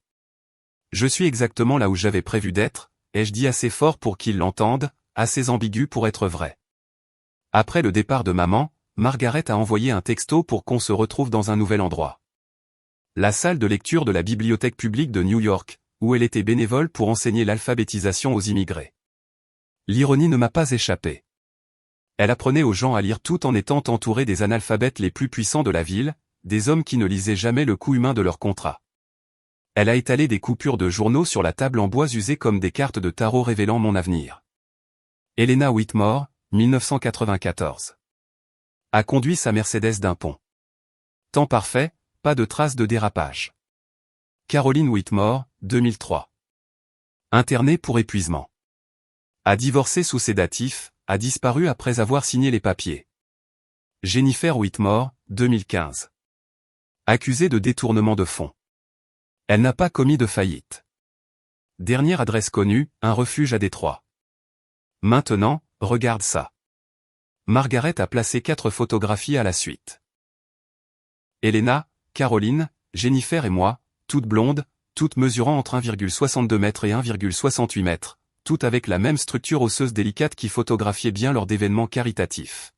Je suis exactement là où j'avais prévu d'être, ai-je dit assez fort pour qu'il l'entende, assez ambigu pour être vrai. Après le départ de maman, Margaret a envoyé un texto pour qu'on se retrouve dans un nouvel endroit. La salle de lecture de la bibliothèque publique de New York, où elle était bénévole pour enseigner l'alphabétisation aux immigrés. L'ironie ne m'a pas échappé. Elle apprenait aux gens à lire tout en étant entourée des analphabètes les plus puissants de la ville, des hommes qui ne lisaient jamais le coup humain de leur contrat. Elle a étalé des coupures de journaux sur la table en bois usées comme des cartes de tarot révélant mon avenir. Helena Whitmore, 1994. A conduit sa Mercedes d'un pont. Temps parfait, pas de traces de dérapage. Caroline Whitmore, 2003. Internée pour épuisement. A divorcé sous sédatif, a disparu après avoir signé les papiers. Jennifer Whitmore, 2015. Accusée de détournement de fonds. Elle n'a pas commis de faillite. Dernière adresse connue, un refuge à Détroit. Maintenant, regarde ça. Margaret a placé 4 photographies à la suite. Helena, Caroline, Jennifer et moi, toutes blondes, toutes mesurant entre 1,62 m et 1,68 m, toutes avec la même structure osseuse délicate qui photographiait bien lors d'événements caritatifs.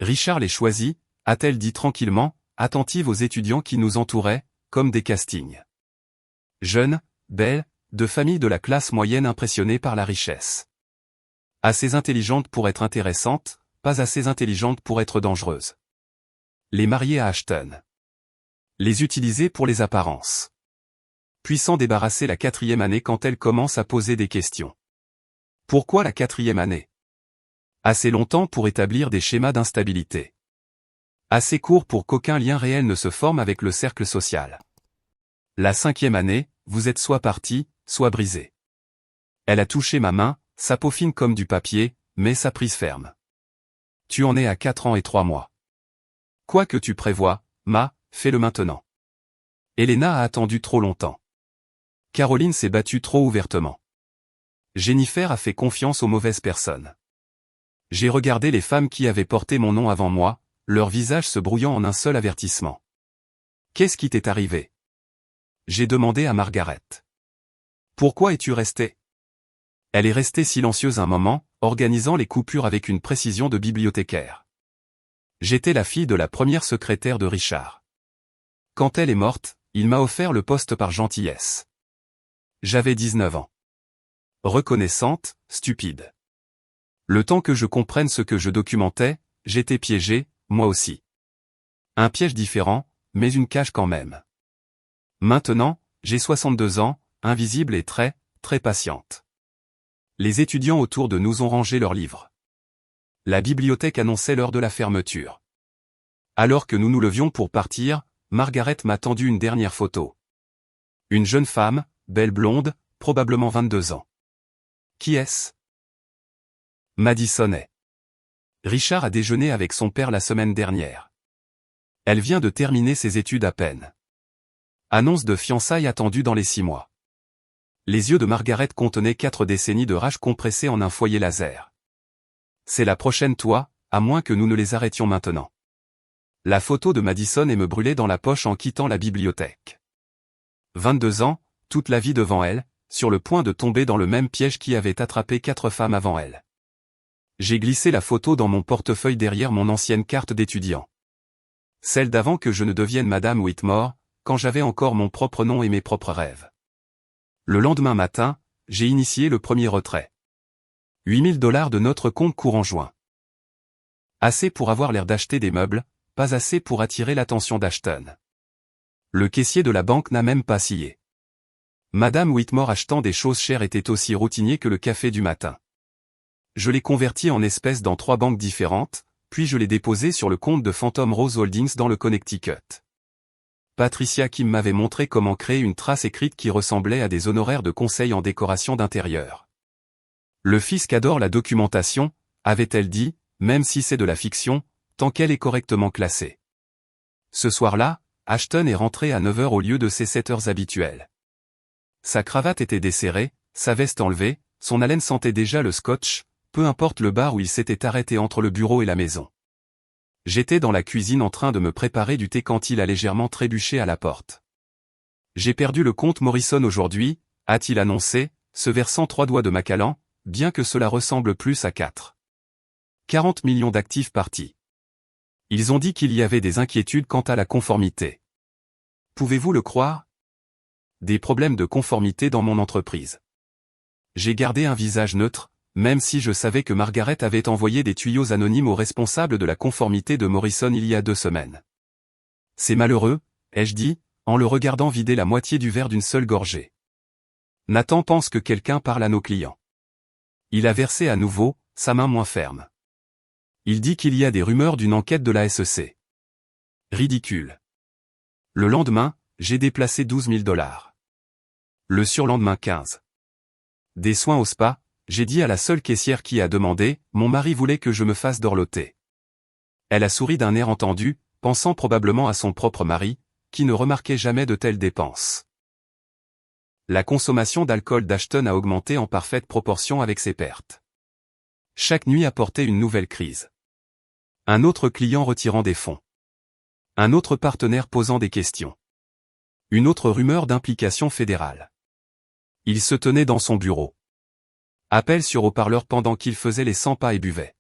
Richard les choisit, a-t-elle dit tranquillement, attentive aux étudiants qui nous entouraient, comme des castings. Jeunes, belles, de familles de la classe moyenne impressionnées par la richesse. Assez intelligentes pour être intéressantes, pas assez intelligentes pour être dangereuses. Les marier à Ashton. Les utiliser pour les apparences. Puis s'en débarrasser la 4e année quand elle commence à poser des questions. Pourquoi la 4e année? Assez longtemps pour établir des schémas d'instabilité. Assez court pour qu'aucun lien réel ne se forme avec le cercle social. La 5e année, vous êtes soit parti, soit brisé. Elle a touché ma main, sa peau fine comme du papier, mais sa prise ferme. Tu en es à 4 ans et 3 mois. Quoi que tu prévois, fais-le maintenant. Helena a attendu trop longtemps. Caroline s'est battue trop ouvertement. Jennifer a fait confiance aux mauvaises personnes. J'ai regardé les femmes qui avaient porté mon nom avant moi, leur visage se brouillant en un seul avertissement. Qu'est-ce qui t'est arrivé? J'ai demandé à Margaret. Pourquoi es-tu restée? Elle est restée silencieuse un moment, organisant les coupures avec une précision de bibliothécaire. J'étais la fille de la première secrétaire de Richard. Quand elle est morte, il m'a offert le poste par gentillesse. J'avais 19 ans. Reconnaissante, stupide. Le temps que je comprenne ce que je documentais, j'étais piégé, moi aussi. Un piège différent, mais une cage quand même. Maintenant, j'ai 62 ans, invisible et très, très patiente. Les étudiants autour de nous ont rangé leurs livres. La bibliothèque annonçait l'heure de la fermeture. Alors que nous nous levions pour partir, Margaret m'a tendu une dernière photo. Une jeune femme, belle blonde, probablement 22 ans. Qui est-ce? Madison est. Richard a déjeuné avec son père la semaine dernière. Elle vient de terminer ses études à peine. Annonce de fiançailles attendue dans les 6 mois. Les yeux de Margaret contenaient 4 décennies de rage compressées en un foyer laser. C'est la prochaine toi, à moins que nous ne les arrêtions maintenant. La photo de Madison me brûlait dans la poche en quittant la bibliothèque. 22 ans, toute la vie devant elle, sur le point de tomber dans le même piège qui avait attrapé 4 femmes avant elle. J'ai glissé la photo dans mon portefeuille derrière mon ancienne carte d'étudiant. Celle d'avant que je ne devienne Madame Whitmore, quand j'avais encore mon propre nom et mes propres rêves. Le lendemain matin, j'ai initié le premier retrait. 8 000 $ de notre compte courant joint. Assez pour avoir l'air d'acheter des meubles, pas assez pour attirer l'attention d'Ashton. Le caissier de la banque n'a même pas scié. Madame Whitmore achetant des choses chères était aussi routinier que le café du matin. Je l'ai converti en espèces dans 3 banques différentes, puis je l'ai déposé sur le compte de Phantom Rose Holdings dans le Connecticut. Patricia Kim m'avait montré comment créer une trace écrite qui ressemblait à des honoraires de conseil en décoration d'intérieur. Le fisc adore la documentation, avait-elle dit, même si c'est de la fiction, tant qu'elle est correctement classée. Ce soir-là, Ashton est rentré à 9 h au lieu de ses 7 heures habituelles. Sa cravate était desserrée, sa veste enlevée, son haleine sentait déjà le scotch, peu importe le bar où il s'était arrêté entre le bureau et la maison. J'étais dans la cuisine en train de me préparer du thé quand il a légèrement trébuché à la porte. J'ai perdu le compte Morrison aujourd'hui, a-t-il annoncé, se versant 3 doigts de Macallan, bien que cela ressemble plus à 4. 40 millions d'actifs partis. Ils ont dit qu'il y avait des inquiétudes quant à la conformité. Pouvez-vous le croire? Des problèmes de conformité dans mon entreprise. J'ai gardé un visage neutre, même si je savais que Margaret avait envoyé des tuyaux anonymes aux responsables de la conformité de Morrison il y a 2 semaines. C'est malheureux, ai-je dit, en le regardant vider la moitié du verre d'une seule gorgée. Nathan pense que quelqu'un parle à nos clients. Il a versé à nouveau, sa main moins ferme. Il dit qu'il y a des rumeurs d'une enquête de la SEC. Ridicule. Le lendemain, j'ai déplacé 12 000 $. Le surlendemain 15. Des soins au spa, j'ai dit à la seule caissière qui a demandé, mon mari voulait que je me fasse dorloter. Elle a souri d'un air entendu, pensant probablement à son propre mari, qui ne remarquait jamais de telles dépenses. La consommation d'alcool d'Ashton a augmenté en parfaite proportion avec ses pertes. Chaque nuit apportait une nouvelle crise. Un autre client retirant des fonds. Un autre partenaire posant des questions. Une autre rumeur d'implication fédérale. Il se tenait dans son bureau. Appel sur haut-parleur pendant qu'il faisait les 100 pas et buvait.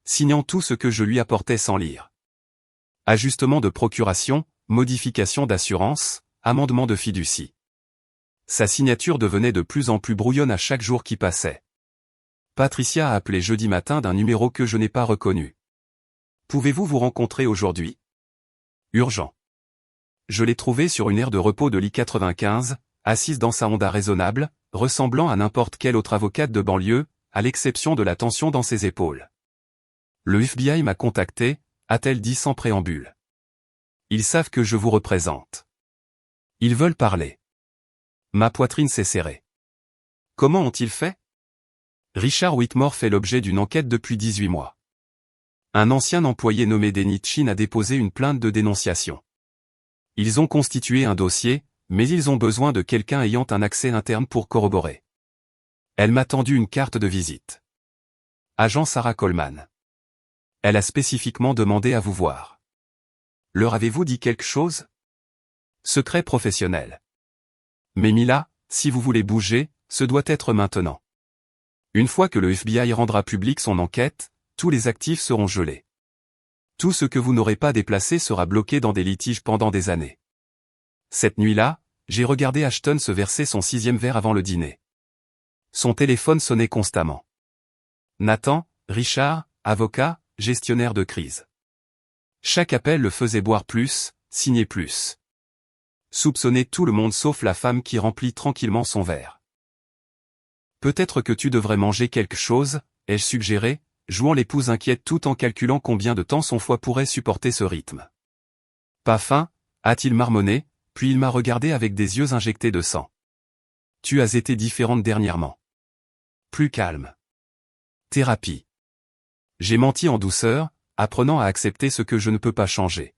Signant tout ce que je lui apportais sans lire. Ajustement de procuration, modification d'assurance, amendement de fiducie. Sa signature devenait de plus en plus brouillonne à chaque jour qui passait. Patricia a appelé jeudi matin d'un numéro que je n'ai pas reconnu. Pouvez-vous vous rencontrer aujourd'hui? Urgent. Je l'ai trouvée sur une aire de repos de l'I-95, assise dans sa Honda raisonnable, ressemblant à n'importe quelle autre avocate de banlieue, à l'exception de la tension dans ses épaules. Le FBI m'a contacté, a-t-elle dit sans préambule. Ils savent que je vous représente. Ils veulent parler. Ma poitrine s'est serrée. Comment ont-ils fait? Richard Whitmore fait l'objet d'une enquête depuis 18 mois. Un ancien employé nommé Denny Chin a déposé une plainte de dénonciation. Ils ont constitué un dossier, mais ils ont besoin de quelqu'un ayant un accès interne pour corroborer. Elle m'a tendu une carte de visite. Agent Sarah Coleman. Elle a spécifiquement demandé à vous voir. Leur avez-vous dit quelque chose? Secret professionnel. Mais Mila, si vous voulez bouger, ce doit être maintenant. Une fois que le FBI rendra public son enquête, tous les actifs seront gelés. Tout ce que vous n'aurez pas déplacé sera bloqué dans des litiges pendant des années. Cette nuit-là, J'ai regardé Ashton se verser son 6e verre avant le dîner. Son téléphone sonnait constamment. Nathan, Richard, avocat, gestionnaire de crise. Chaque appel le faisait boire plus, signer plus. Soupçonner tout le monde sauf la femme qui remplit tranquillement son verre. Peut-être que tu devrais manger quelque chose, ai-je suggéré, jouant l'épouse inquiète tout en calculant combien de temps son foie pourrait supporter ce rythme. Pas faim, a-t-il marmonné, puis il m'a regardé avec des yeux injectés de sang. Tu as été différente dernièrement. Plus calme. Thérapie. J'ai menti en douceur, apprenant à accepter ce que je ne peux pas changer.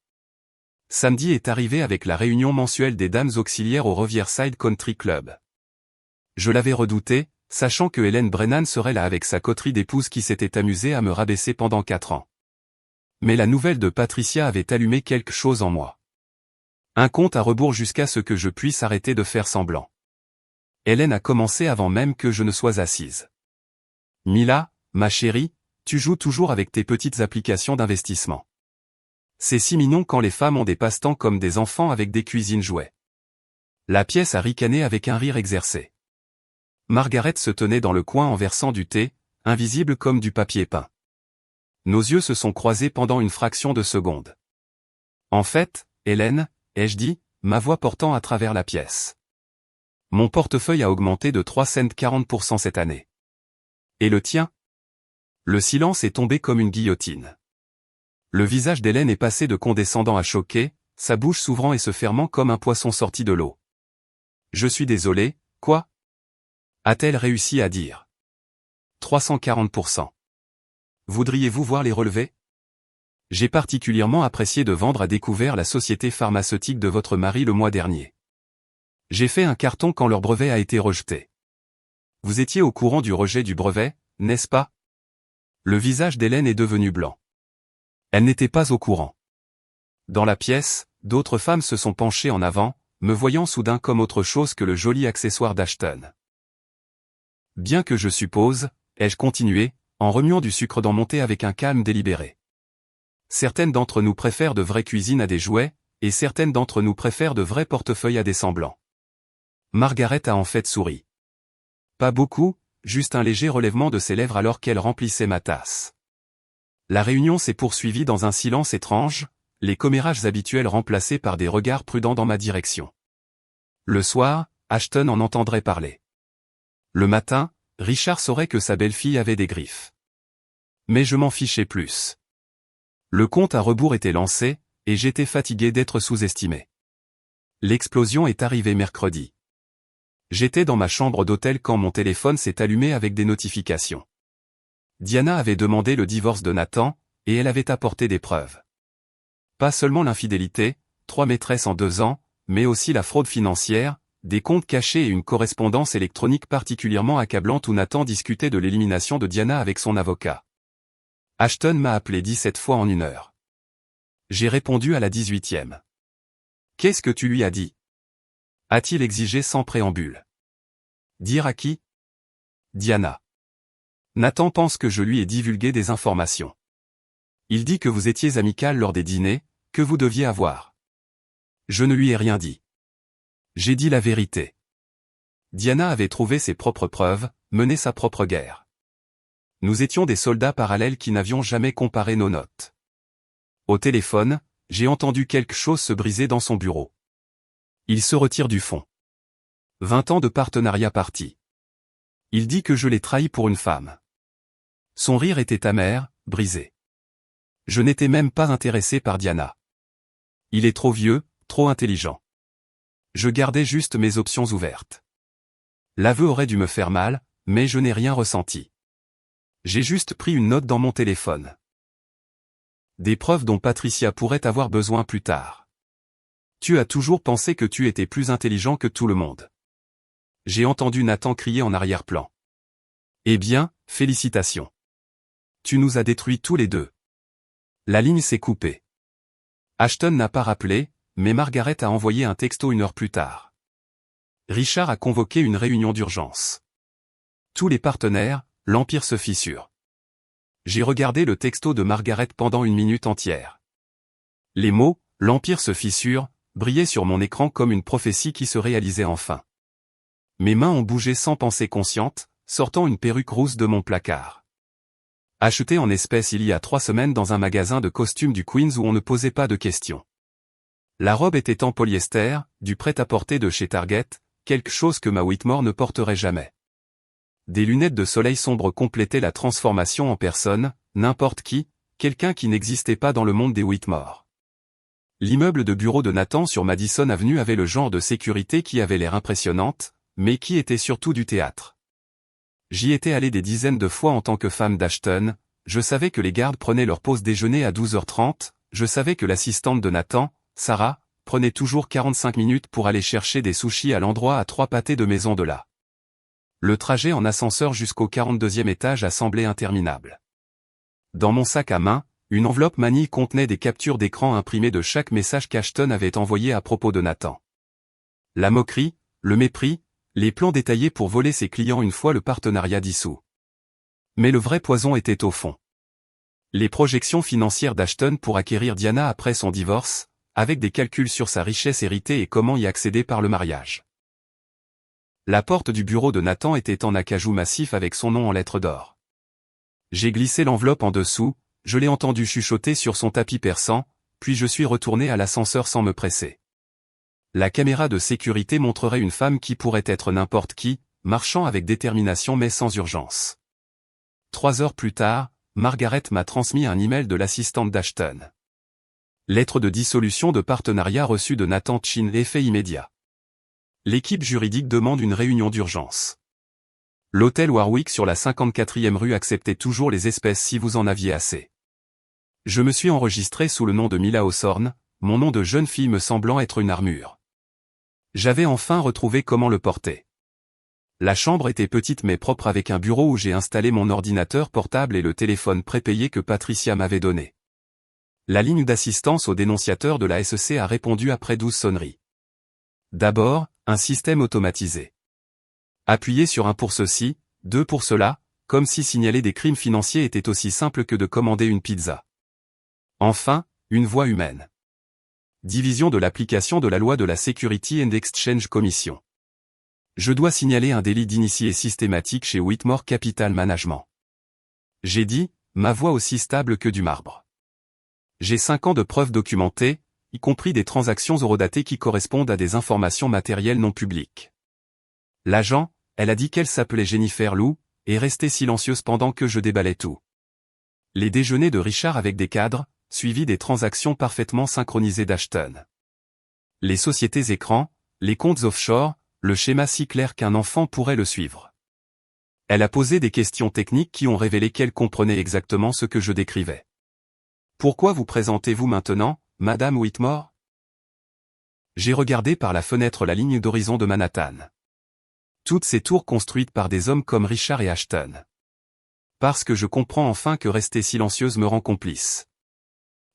Samedi est arrivé avec la réunion mensuelle des dames auxiliaires au Riverside Country Club. Je l'avais redouté, sachant que Hélène Brennan serait là avec sa coterie d'épouses qui s'était amusée à me rabaisser pendant 4 ans. Mais la nouvelle de Patricia avait allumé quelque chose en moi. Un compte à rebours jusqu'à ce que je puisse arrêter de faire semblant. Hélène a commencé avant même que je ne sois assise. Mila, ma chérie, tu joues toujours avec tes petites applications d'investissement. C'est si mignon quand les femmes ont des passe-temps comme des enfants avec des cuisines jouets. La pièce a ricané avec un rire exercé. Margaret se tenait dans le coin en versant du thé, invisible comme du papier peint. Nos yeux se sont croisés pendant une fraction de seconde. En fait, Hélène, ai-je dit, ma voix portant à travers la pièce. Mon portefeuille a augmenté de 3 cents 40% cette année. Et le tien? Le silence est tombé comme une guillotine. Le visage d'Hélène est passé de condescendant à choqué, sa bouche s'ouvrant et se fermant comme un poisson sorti de l'eau. Je suis désolé, quoi? A-t-elle réussi à dire? 340%. Voudriez-vous voir les relevés? J'ai particulièrement apprécié de vendre à découvert la société pharmaceutique de votre mari le mois dernier. J'ai fait un carton quand leur brevet a été rejeté. Vous étiez au courant du rejet du brevet, n'est-ce pas? Le visage d'Hélène est devenu blanc. Elle n'était pas au courant. Dans la pièce, d'autres femmes se sont penchées en avant, me voyant soudain comme autre chose que le joli accessoire d'Ashton. Bien que je suppose, ai-je continué, en remuant du sucre dans mon thé avec un calme délibéré. Certaines d'entre nous préfèrent de vraies cuisines à des jouets, et certaines d'entre nous préfèrent de vrais portefeuilles à des semblants. Margaret a en fait souri. Pas beaucoup, juste un léger relèvement de ses lèvres alors qu'elle remplissait ma tasse. La réunion s'est poursuivie dans un silence étrange, les commérages habituels remplacés par des regards prudents dans ma direction. Le soir, Ashton en entendrait parler. Le matin, Richard saurait que sa belle-fille avait des griffes. Mais je m'en fichais plus. Le compte à rebours était lancé, et j'étais fatigué d'être sous-estimé. L'explosion est arrivée mercredi. J'étais dans ma chambre d'hôtel quand mon téléphone s'est allumé avec des notifications. Diana avait demandé le divorce de Nathan, et elle avait apporté des preuves. Pas seulement l'infidélité, 3 maîtresses en 2 ans, mais aussi la fraude financière, des comptes cachés et une correspondance électronique particulièrement accablante où Nathan discutait de l'élimination de Diana avec son avocat. Ashton m'a appelé 17 fois en 1 heure. J'ai répondu à la 18e. Qu'est-ce que tu lui as dit? A-t-il exigé sans préambule. Dire à qui? Diana. Nathan pense que je lui ai divulgué des informations. Il dit que vous étiez amical lors des dîners, que vous deviez avoir. Je ne lui ai rien dit. J'ai dit la vérité. Diana avait trouvé ses propres preuves, mené sa propre guerre. Nous étions des soldats parallèles qui n'avions jamais comparé nos notes. Au téléphone, j'ai entendu quelque chose se briser dans son bureau. Il se retire du fond. 20 ans de partenariat parti. Il dit que je l'ai trahi pour une femme. Son rire était amer, brisé. Je n'étais même pas intéressé par Diana. Il est trop vieux, trop intelligent. Je gardais juste mes options ouvertes. L'aveu aurait dû me faire mal, mais je n'ai rien ressenti. J'ai juste pris une note dans mon téléphone. Des preuves dont Patricia pourrait avoir besoin plus tard. Tu as toujours pensé que tu étais plus intelligent que tout le monde. J'ai entendu Nathan crier en arrière-plan. Eh bien, félicitations. Tu nous as détruits tous les deux. La ligne s'est coupée. Ashton n'a pas rappelé, mais Margaret a envoyé un texto 1 heure plus tard. Richard a convoqué une réunion d'urgence. Tous les partenaires, l'empire se fissure. J'ai regardé le texto de Margaret pendant 1 minute entière. Les mots, l'empire se fissure, brillait sur mon écran comme une prophétie qui se réalisait enfin. Mes mains ont bougé sans pensée consciente, sortant une perruque rousse de mon placard. Achetée en espèces il y a 3 semaines dans un magasin de costumes du Queens où on ne posait pas de questions. La robe était en polyester, du prêt-à-porter de chez Target, quelque chose que ma Whitmore ne porterait jamais. Des lunettes de soleil sombre complétaient la transformation en personne, n'importe qui, quelqu'un qui n'existait pas dans le monde des Whitmore. L'immeuble de bureau de Nathan sur Madison Avenue avait le genre de sécurité qui avait l'air impressionnante, mais qui était surtout du théâtre. J'y étais allé des dizaines de fois en tant que femme d'Ashton, je savais que les gardes prenaient leur pause déjeuner à 12h30, je savais que l'assistante de Nathan, Sarah, prenait toujours 45 minutes pour aller chercher des sushis à l'endroit à 3 pâtés de maison de là. Le trajet en ascenseur jusqu'au 42e étage a semblé interminable. Dans mon sac à main, une enveloppe manille contenait des captures d'écran imprimées de chaque message qu'Ashton avait envoyé à propos de Nathan. La moquerie, le mépris, les plans détaillés pour voler ses clients une fois le partenariat dissous. Mais le vrai poison était au fond. Les projections financières d'Ashton pour acquérir Diana après son divorce, avec des calculs sur sa richesse héritée et comment y accéder par le mariage. La porte du bureau de Nathan était en acajou massif avec son nom en lettres d'or. J'ai glissé l'enveloppe en dessous, je l'ai entendu chuchoter sur son tapis perçant, puis je suis retourné à l'ascenseur sans me presser. La caméra de sécurité montrerait une femme qui pourrait être n'importe qui, marchant avec détermination mais sans urgence. 3 heures plus tard, Margaret m'a transmis un email de l'assistante d'Ashton. Lettre de dissolution de partenariat reçue de Nathan Chin, effet immédiat. L'équipe juridique demande une réunion d'urgence. L'hôtel Warwick sur la 54e rue acceptait toujours les espèces si vous en aviez assez. Je me suis enregistré sous le nom de Mila Hawthorne, mon nom de jeune fille me semblant être une armure. J'avais enfin retrouvé comment le porter. La chambre était petite mais propre avec un bureau où j'ai installé mon ordinateur portable et le téléphone prépayé que Patricia m'avait donné. La ligne d'assistance au dénonciateur de la SEC a répondu après 12 sonneries. D'abord, un système automatisé. Appuyez sur 1 pour ceci, 2 pour cela, comme si signaler des crimes financiers était aussi simple que de commander une pizza. Enfin, une voix humaine. Division de l'application de la loi de la Security and Exchange Commission. Je dois signaler un délit d'initié systématique chez Whitmore Capital Management. J'ai dit, ma voix aussi stable que du marbre. J'ai 5 ans de preuves documentées, y compris des transactions horodatées qui correspondent à des informations matérielles non publiques. L'agent, elle a dit qu'elle s'appelait Jennifer Lou, est restée silencieuse pendant que je déballais tout. Les déjeuners de Richard avec des cadres, suivis des transactions parfaitement synchronisées d'Ashton. Les sociétés écrans, les comptes offshore, le schéma si clair qu'un enfant pourrait le suivre. Elle a posé des questions techniques qui ont révélé qu'elle comprenait exactement ce que je décrivais. Pourquoi vous présentez-vous maintenant, Madame Whitmore? J'ai regardé par la fenêtre la ligne d'horizon de Manhattan. Toutes ces tours construites par des hommes comme Richard et Ashton. Parce que je comprends enfin que rester silencieuse me rend complice.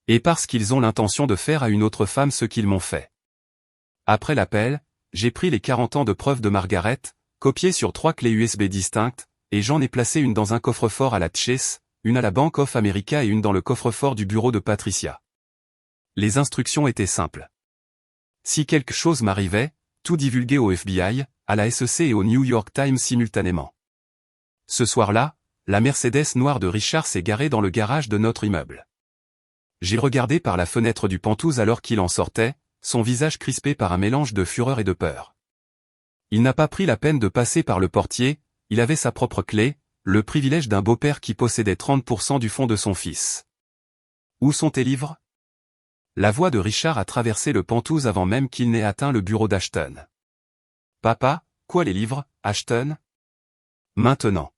Et parce qu'ils ont l'intention de faire à une autre femme ce qu'ils m'ont fait. Après l'appel, j'ai pris les 40 ans de preuves de Margaret, copiées sur 3 clés USB distinctes, et j'en ai placé une dans un coffre-fort à la Chase, une à la Bank of America et une dans le coffre-fort du bureau de Patricia. Les instructions étaient simples. Si quelque chose m'arrivait, tout divulguer au FBI, à la SEC et au New York Times simultanément. Ce soir-là, la Mercedes noire de Richard s'est garée dans le garage de notre immeuble. J'ai regardé par la fenêtre du Penthouse alors qu'il en sortait, son visage crispé par un mélange de fureur et de peur. Il n'a pas pris la peine de passer par le portier, il avait sa propre clé, le privilège d'un beau-père qui possédait 30% du fonds de son fils. Où sont tes livres? La voix de Richard a traversé le Penthouse avant même qu'il n'ait atteint le bureau d'Ashton. Papa, quoi les livres, Ashton? Maintenant.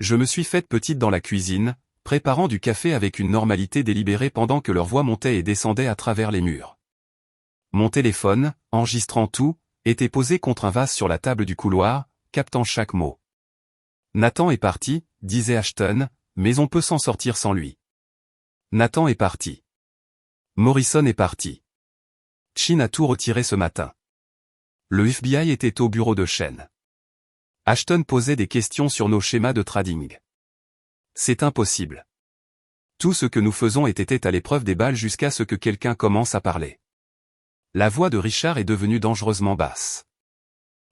Je me suis faite petite dans la cuisine, préparant du café avec une normalité délibérée pendant que leur voix montait et descendait à travers les murs. Mon téléphone, enregistrant tout, était posé contre un vase sur la table du couloir, captant chaque mot. Nathan est parti, disait Ashton, mais on peut s'en sortir sans lui. Nathan est parti. Morrison est parti. Chin a tout retiré ce matin. Le FBI était au bureau de Shen. Ashton posait des questions sur nos schémas de trading. C'est impossible. Tout ce que nous faisons était à l'épreuve des balles jusqu'à ce que quelqu'un commence à parler. La voix de Richard est devenue dangereusement basse.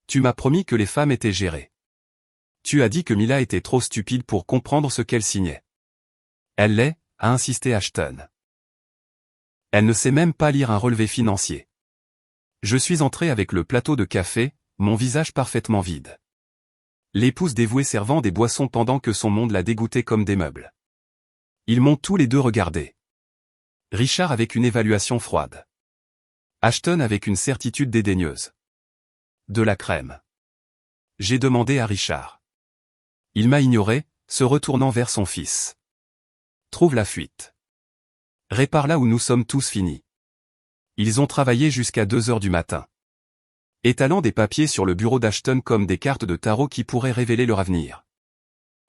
Tu m'as promis que les femmes étaient gérées. Tu as dit que Mila était trop stupide pour comprendre ce qu'elle signait. Elle l'est, a insisté Ashton. Elle ne sait même pas lire un relevé financier. Je suis entré avec le plateau de café, mon visage parfaitement vide. L'épouse dévouée servant des boissons pendant que son monde la dégoûtait comme des meubles. Ils m'ont tous les deux regardé. Richard avec une évaluation froide. Ashton avec une certitude dédaigneuse. De la crème. J'ai demandé à Richard. Il m'a ignoré, se retournant vers son fils. Trouve la fuite. Répare là où nous sommes tous finis. Ils ont travaillé jusqu'à 2 heures du matin. Étalant des papiers sur le bureau d'Ashton comme des cartes de tarot qui pourraient révéler leur avenir.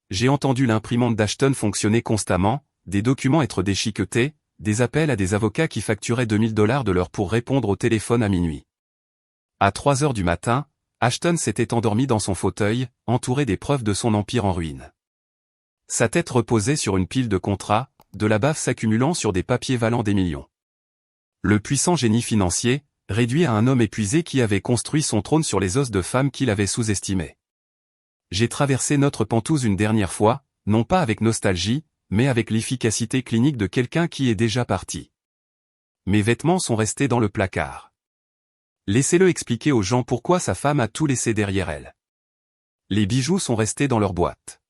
J'ai entendu l'imprimante d'Ashton fonctionner constamment, des documents être déchiquetés, des appels à des avocats qui facturaient $2000 de l'heure pour répondre au téléphone à minuit. À 3 heures du matin, Ashton s'était endormi dans son fauteuil, entouré des preuves de son empire en ruine. Sa tête reposait sur une pile de contrats, de la bave s'accumulant sur des papiers valant des millions. Le puissant génie financier, réduit à un homme épuisé qui avait construit son trône sur les os de femmes qu'il avait sous-estimées. J'ai traversé notre pentouse une dernière fois, non pas avec nostalgie, mais avec l'efficacité clinique de quelqu'un qui est déjà parti. Mes vêtements sont restés dans le placard. Laissez-le expliquer aux gens pourquoi sa femme a tout laissé derrière elle. Les bijoux sont restés dans leur boîte.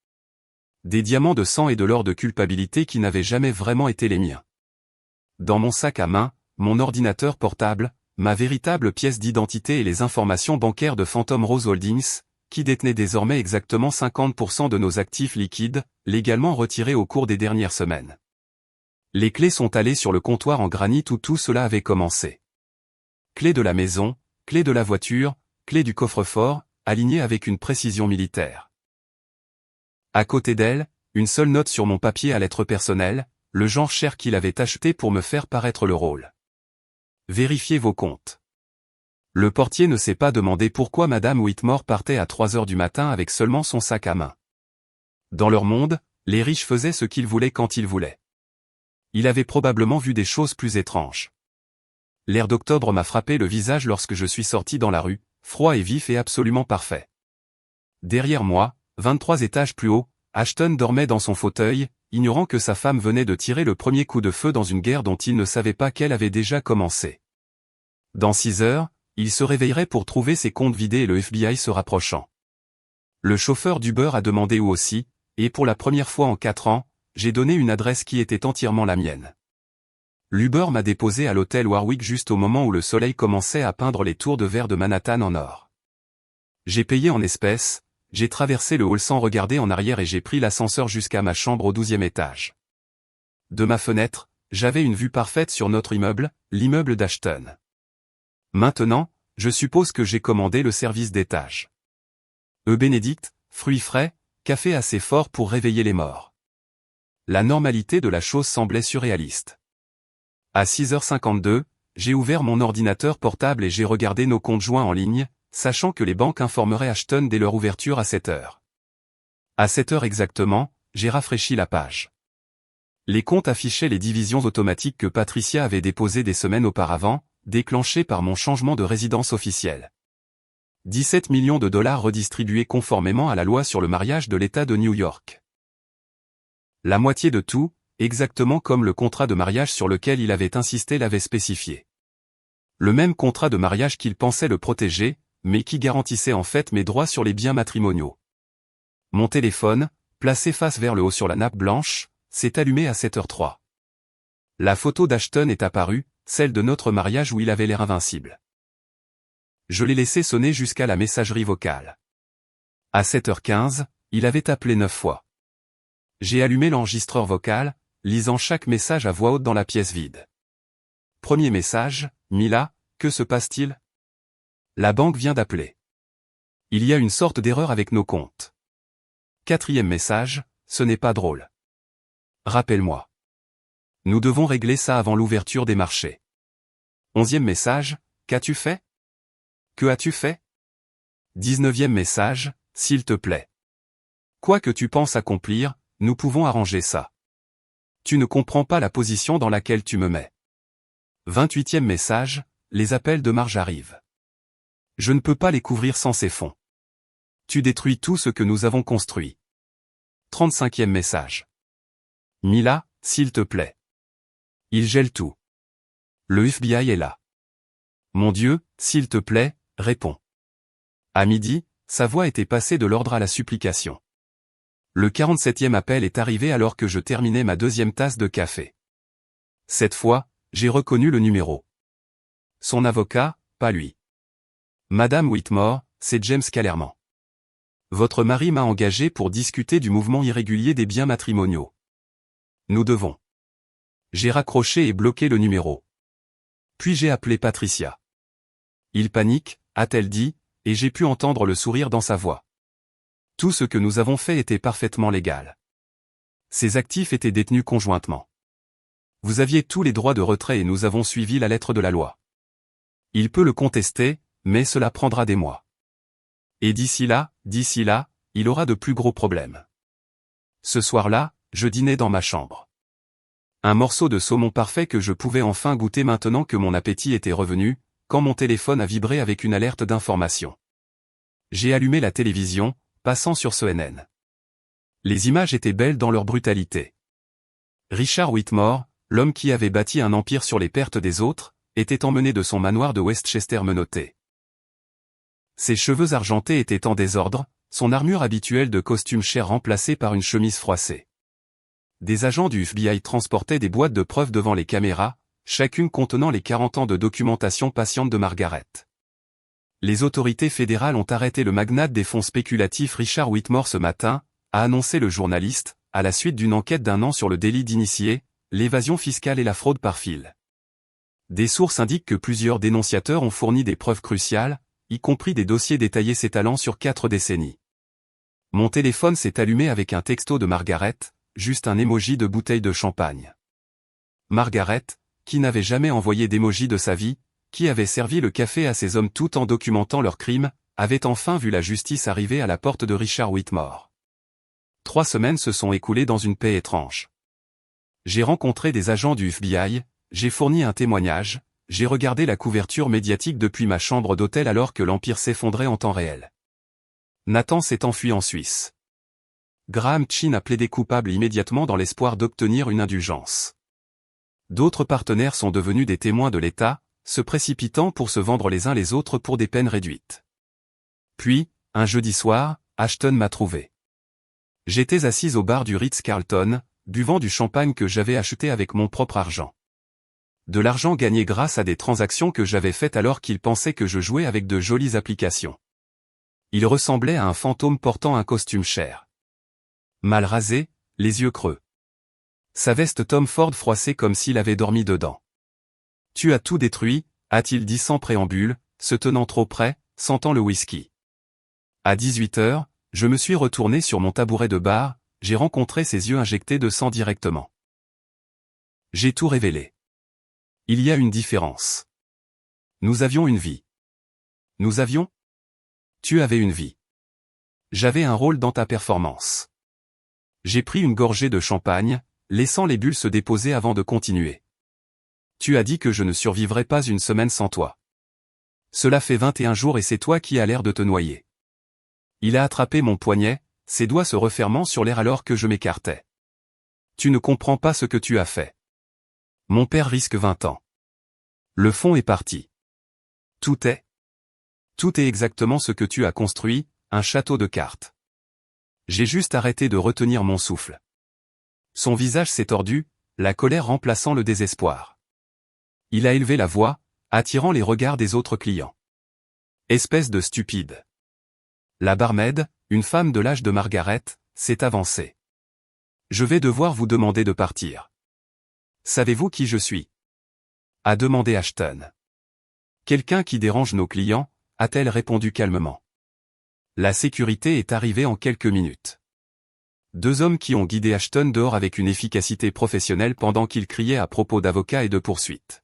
Des diamants de sang et de l'or de culpabilité qui n'avaient jamais vraiment été les miens. Dans mon sac à main, mon ordinateur portable, ma véritable pièce d'identité et les informations bancaires de Phantom Rose Holdings, qui détenait désormais exactement 50% de nos actifs liquides, légalement retirés au cours des dernières semaines. Les clés sont allées sur le comptoir en granit où tout cela avait commencé. Clés de la maison, clés de la voiture, clés du coffre-fort, alignées avec une précision militaire. À côté d'elle, une seule note sur mon papier à lettres personnelles, le genre cher qu'il avait acheté pour me faire paraître le rôle. Vérifiez vos comptes. Le portier ne s'est pas demandé pourquoi Madame Whitmore partait à 3 heures du matin avec seulement son sac à main. Dans leur monde, les riches faisaient ce qu'ils voulaient quand ils voulaient. Il avait probablement vu des choses plus étranges. L'air d'octobre m'a frappé le visage lorsque je suis sorti dans la rue, froid et vif et absolument parfait. Derrière moi, 23 étages plus haut, Ashton dormait dans son fauteuil, ignorant que sa femme venait de tirer le premier coup de feu dans une guerre dont il ne savait pas qu'elle avait déjà commencé. Dans 6 heures, il se réveillerait pour trouver ses comptes vidés et le FBI se rapprochant. Le chauffeur d'Uber a demandé où aussi, et pour la première fois en 4 ans, j'ai donné une adresse qui était entièrement la mienne. L'Uber m'a déposé à l'hôtel Warwick juste au moment où le soleil commençait à peindre les tours de verre de Manhattan en or. J'ai payé en espèces, j'ai traversé le hall sans regarder en arrière et j'ai pris l'ascenseur jusqu'à ma chambre au 12e étage. De ma fenêtre, j'avais une vue parfaite sur notre immeuble, l'immeuble d'Ashton. Maintenant, je suppose que j'ai commandé le service d'étage. Bénédicte, fruits frais, café assez fort pour réveiller les morts. La normalité de la chose semblait surréaliste. À 6h52, j'ai ouvert mon ordinateur portable et j'ai regardé nos comptes joints en ligne, sachant que les banques informaraient Ashton dès leur ouverture à 7h. À 7h exactement, j'ai rafraîchi la page. Les comptes affichaient les divisions automatiques que Patricia avait déposées des semaines auparavant, déclenchées par mon changement de résidence officielle. 17 millions de dollars redistribués conformément à la loi sur le mariage de l'État de New York. La moitié de tout, exactement comme le contrat de mariage sur lequel il avait insisté l'avait spécifié. Le même contrat de mariage qu'il pensait le protéger, mais qui garantissait en fait mes droits sur les biens matrimoniaux. Mon téléphone, placé face vers le haut sur la nappe blanche, s'est allumé à 7h03. La photo d'Ashton est apparue, celle de notre mariage où il avait l'air invincible. Je l'ai laissé sonner jusqu'à la messagerie vocale. À 7h15, il avait appelé 9 fois. J'ai allumé l'enregistreur vocal, lisant chaque message à voix haute dans la pièce vide. Premier message, Mila, que se passe-t-il? La banque vient d'appeler. Il y a une sorte d'erreur avec nos comptes. Quatrième message, ce n'est pas drôle. Rappelle-moi. Nous devons régler ça avant l'ouverture des marchés. 11e message, qu'as-tu fait? Que as-tu fait? 19e message, s'il te plaît. Quoi que tu penses accomplir, nous pouvons arranger ça. Tu ne comprends pas la position dans laquelle tu me mets. 28e message, les appels de Marge arrivent. Je ne peux pas les couvrir sans ces fonds. Tu détruis tout ce que nous avons construit. 35e message. Mila, s'il te plaît. Il gèle tout. Le FBI est là. Mon Dieu, s'il te plaît, réponds. À midi, sa voix était passée de l'ordre à la supplication. Le 47e appel est arrivé alors que je terminais ma deuxième tasse de café. Cette fois, j'ai reconnu le numéro. Son avocat, pas lui. Madame Whitmore, c'est James Callerman. Votre mari m'a engagé pour discuter du mouvement irrégulier des biens matrimoniaux. Nous devons. J'ai raccroché et bloqué le numéro. Puis j'ai appelé Patricia. Il panique, a-t-elle dit, et j'ai pu entendre le sourire dans sa voix. Tout ce que nous avons fait était parfaitement légal. Ces actifs étaient détenus conjointement. Vous aviez tous les droits de retrait et nous avons suivi la lettre de la loi. Il peut le contester, mais cela prendra des mois. Et d'ici là, il aura de plus gros problèmes. Ce soir-là, je dînais dans ma chambre. Un morceau de saumon parfait que je pouvais enfin goûter maintenant que mon appétit était revenu, quand mon téléphone a vibré avec une alerte d'information. J'ai allumé la télévision, passant sur CNN. Les images étaient belles dans leur brutalité. Richard Whitmore, l'homme qui avait bâti un empire sur les pertes des autres, était emmené de son manoir de Westchester menotté. Ses cheveux argentés étaient en désordre, son armure habituelle de costume cher remplacée par une chemise froissée. Des agents du FBI transportaient des boîtes de preuves devant les caméras, chacune contenant les 40 ans de documentation patiente de Margaret. Les autorités fédérales ont arrêté le magnate des fonds spéculatifs Richard Whitmore ce matin, a annoncé le journaliste, à la suite d'une enquête d'1 an sur le délit d'initié, l'évasion fiscale et la fraude par fil. Des sources indiquent que plusieurs dénonciateurs ont fourni des preuves cruciales, y compris des dossiers détaillés s'étalant sur 4 décennies. Mon téléphone s'est allumé avec un texto de Margaret, juste un emoji de bouteille de champagne. Margaret, qui n'avait jamais envoyé d'émoji de sa vie, qui avait servi le café à ces hommes tout en documentant leurs crimes, avait enfin vu la justice arriver à la porte de Richard Whitmore. 3 semaines se sont écoulées dans une paix étrange. J'ai rencontré des agents du FBI, j'ai fourni un témoignage, j'ai regardé la couverture médiatique depuis ma chambre d'hôtel alors que l'Empire s'effondrait en temps réel. Nathan s'est enfui en Suisse. Graham Chin a plaidé coupable immédiatement dans l'espoir d'obtenir une indulgence. D'autres partenaires sont devenus des témoins de l'État, se précipitant pour se vendre les uns les autres pour des peines réduites. Puis, un jeudi soir, Ashton m'a trouvé. J'étais assise au bar du Ritz-Carlton, buvant du champagne que j'avais acheté avec mon propre argent. De l'argent gagné grâce à des transactions que j'avais faites alors qu'il pensait que je jouais avec de jolies applications. Il ressemblait à un fantôme portant un costume cher. Mal rasé, les yeux creux. Sa veste Tom Ford froissée comme s'il avait dormi dedans. « Tu as tout détruit », a-t-il dit sans préambule, se tenant trop près, sentant le whisky. À 18h, je me suis retourné sur mon tabouret de bar, j'ai rencontré ses yeux injectés de sang directement. J'ai tout révélé. Il y a une différence. Nous avions une vie. Nous avions ? Tu avais une vie. J'avais un rôle dans ta performance. J'ai pris une gorgée de champagne, laissant les bulles se déposer avant de continuer. Tu as dit que je ne survivrais pas une semaine sans toi. Cela fait 21 jours et c'est toi qui as l'air de te noyer. Il a attrapé mon poignet, ses doigts se refermant sur l'air alors que je m'écartais. Tu ne comprends pas ce que tu as fait. Mon père risque 20 ans. Le fond est parti. Tout est exactement ce que tu as construit, un château de cartes. J'ai juste arrêté de retenir mon souffle. Son visage s'est tordu, la colère remplaçant le désespoir. Il a élevé la voix, attirant les regards des autres clients. Espèce de stupide. La barmaid, une femme de l'âge de Margaret, s'est avancée. Je vais devoir vous demander de partir. Savez-vous qui je suis ? A demandé Ashton. Quelqu'un qui dérange nos clients, a-t-elle répondu calmement. La sécurité est arrivée en quelques minutes. 2 hommes qui ont guidé Ashton dehors avec une efficacité professionnelle pendant qu'il criait à propos d'avocats et de poursuites.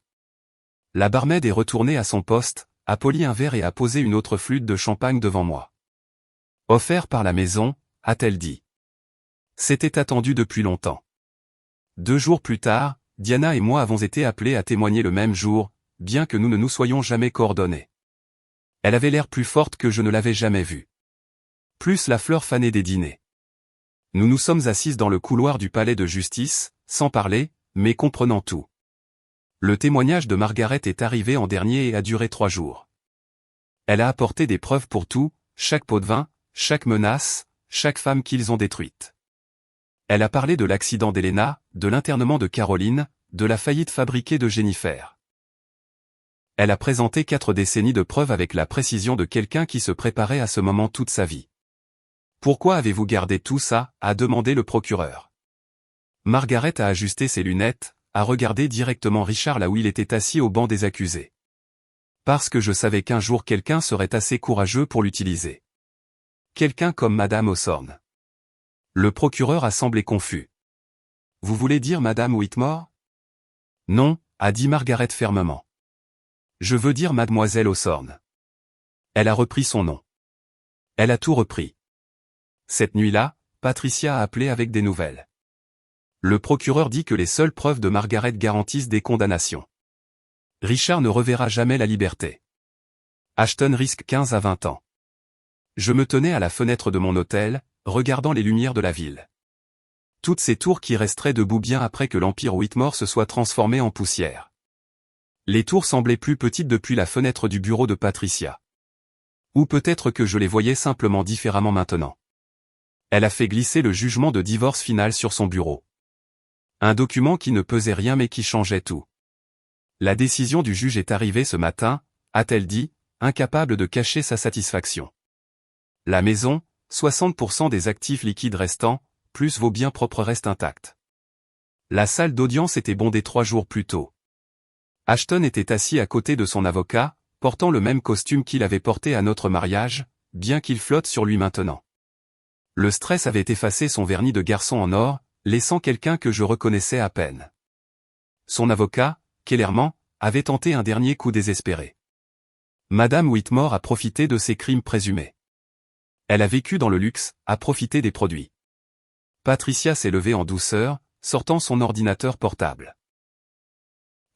La barmaid est retournée à son poste, a poli un verre et a posé une autre flûte de champagne devant moi. Offert par la maison, a-t-elle dit. C'était attendu depuis longtemps. 2 jours plus tard, Diana et moi avons été appelés à témoigner le même jour, bien que nous ne nous soyons jamais coordonnés. Elle avait l'air plus forte que je ne l'avais jamais vue. Plus la fleur fanée des dîners. Nous nous sommes assises dans le couloir du palais de justice, sans parler, mais comprenant tout. Le témoignage de Margaret est arrivé en dernier et a duré 3 jours. Elle a apporté des preuves pour tout, chaque pot de vin, chaque menace, chaque femme qu'ils ont détruite. Elle a parlé de l'accident d'Elena, de l'internement de Caroline, de la faillite fabriquée de Jennifer. Elle a présenté 4 décennies de preuves avec la précision de quelqu'un qui se préparait à ce moment toute sa vie. Pourquoi avez-vous gardé tout ça, a demandé le procureur. Margaret a ajusté ses lunettes, a regardé directement Richard là où il était assis au banc des accusés. Parce que je savais qu'un jour quelqu'un serait assez courageux pour l'utiliser. Quelqu'un comme Madame Hawthorne. Le procureur a semblé confus. Vous voulez dire Madame Whitmore? Non, a dit Margaret fermement. Je veux dire Mademoiselle Hawthorne. Elle a repris son nom. Elle a tout repris. Cette nuit-là, Patricia a appelé avec des nouvelles. Le procureur dit que les seules preuves de Margaret garantissent des condamnations. Richard ne reverra jamais la liberté. Ashton risque 15 à 20 ans. Je me tenais à la fenêtre de mon hôtel, regardant les lumières de la ville. Toutes ces tours qui resteraient debout bien après que l'Empire Whitmore se soit transformé en poussière. Les tours semblaient plus petites depuis la fenêtre du bureau de Patricia. Ou peut-être que je les voyais simplement différemment maintenant. Elle a fait glisser le jugement de divorce final sur son bureau. Un document qui ne pesait rien mais qui changeait tout. La décision du juge est arrivée ce matin, a-t-elle dit, incapable de cacher sa satisfaction. La maison, 60% des actifs liquides restants, plus vos biens propres restent intacts. La salle d'audience était bondée 3 jours plus tôt. Ashton était assis à côté de son avocat, portant le même costume qu'il avait porté à notre mariage, bien qu'il flotte sur lui maintenant. Le stress avait effacé son vernis de garçon en or, laissant quelqu'un que je reconnaissais à peine. Son avocat, Kellerman, avait tenté un dernier coup désespéré. Madame Whitmore a profité de ses crimes présumés. Elle a vécu dans le luxe, a profité des produits. Patricia s'est levée en douceur, sortant son ordinateur portable.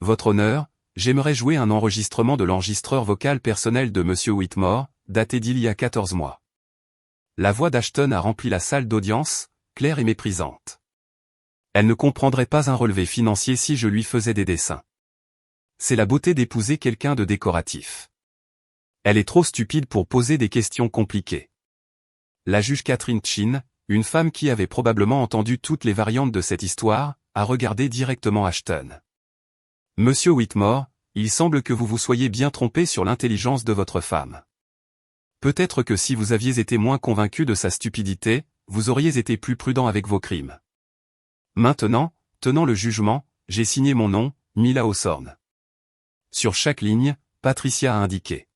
Votre honneur, j'aimerais jouer un enregistrement de l'enregistreur vocal personnel de Monsieur Whitmore, daté d'il y a 14 mois. La voix d'Ashton a rempli la salle d'audience, claire et méprisante. Elle ne comprendrait pas un relevé financier si je lui faisais des dessins. C'est la beauté d'épouser quelqu'un de décoratif. Elle est trop stupide pour poser des questions compliquées. La juge Catherine Chin, une femme qui avait probablement entendu toutes les variantes de cette histoire, a regardé directement Ashton. Monsieur Whitmore, il semble que vous vous soyez bien trompé sur l'intelligence de votre femme. Peut-être que si vous aviez été moins convaincu de sa stupidité, vous auriez été plus prudent avec vos crimes. Maintenant, tenant le jugement, j'ai signé mon nom, Mila Hawthorne. Sur chaque ligne, Patricia a indiqué.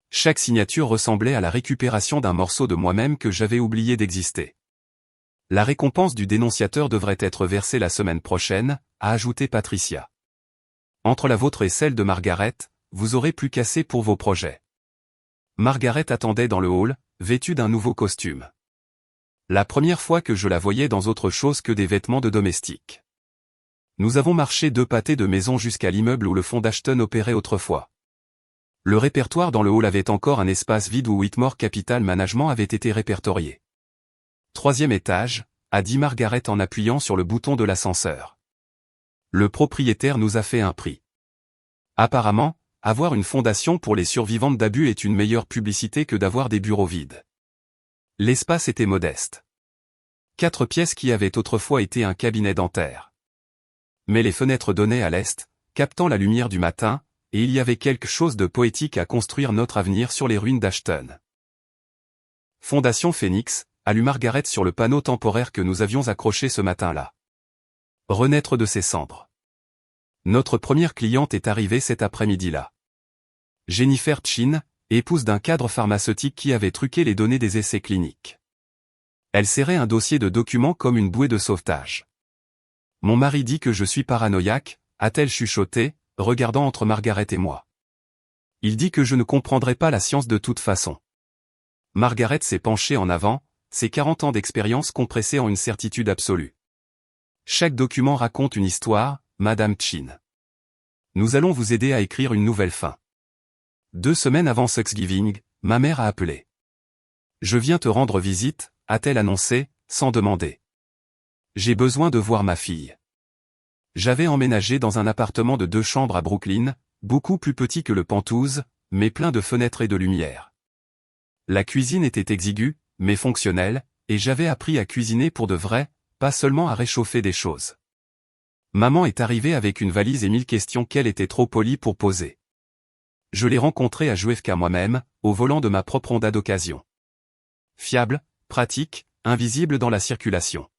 Chaque signature ressemblait à la récupération d'un morceau de moi-même que j'avais oublié d'exister. La récompense du dénonciateur devrait être versée la semaine prochaine, a ajouté Patricia. Entre la vôtre et celle de Margaret, vous aurez plus qu'assez pour vos projets. Margaret attendait dans le hall, vêtue d'un nouveau costume. La première fois que je la voyais dans autre chose que des vêtements de domestique. Nous avons marché 2 pâtés de maison jusqu'à l'immeuble où le fonds d'Ashton opérait autrefois. Le répertoire dans le hall avait encore un espace vide où Whitmore Capital Management avait été répertorié. 3e étage, a dit Margaret en appuyant sur le bouton de l'ascenseur. Le propriétaire nous a fait un prix. Apparemment, avoir une fondation pour les survivantes d'abus est une meilleure publicité que d'avoir des bureaux vides. L'espace était modeste. 4 pièces qui avaient autrefois été un cabinet dentaire. Mais les fenêtres donnaient à l'est, captant la lumière du matin, et il y avait quelque chose de poétique à construire notre avenir sur les ruines d'Ashton. Fondation Phoenix, a lu Margaret sur le panneau temporaire que nous avions accroché ce matin-là. Renaître de ses cendres. Notre première cliente est arrivée cet après-midi-là. Jennifer Chin, épouse d'un cadre pharmaceutique qui avait truqué les données des essais cliniques. Elle serrait un dossier de documents comme une bouée de sauvetage. Mon mari dit que je suis paranoïaque, a-t-elle chuchoté, regardant entre Margaret et moi. Il dit que je ne comprendrai pas la science de toute façon. Margaret s'est penchée en avant, ses 40 ans d'expérience compressés en une certitude absolue. Chaque document raconte une histoire, Madame Chin. Nous allons vous aider à écrire une nouvelle fin. 2 semaines avant Thanksgiving, ma mère a appelé. Je viens te rendre visite, a-t-elle annoncé, sans demander. J'ai besoin de voir ma fille. J'avais emménagé dans un appartement de 2 chambres à Brooklyn, beaucoup plus petit que le Penthouse, mais plein de fenêtres et de lumière. La cuisine était exiguë, mais fonctionnelle, et j'avais appris à cuisiner pour de vrai, pas seulement à réchauffer des choses. Maman est arrivée avec une valise et 1000 questions qu'elle était trop polie pour poser. Je l'ai rencontrée à JFK moi-même, au volant de ma propre Honda d'occasion. Fiable, pratique, invisible dans la circulation.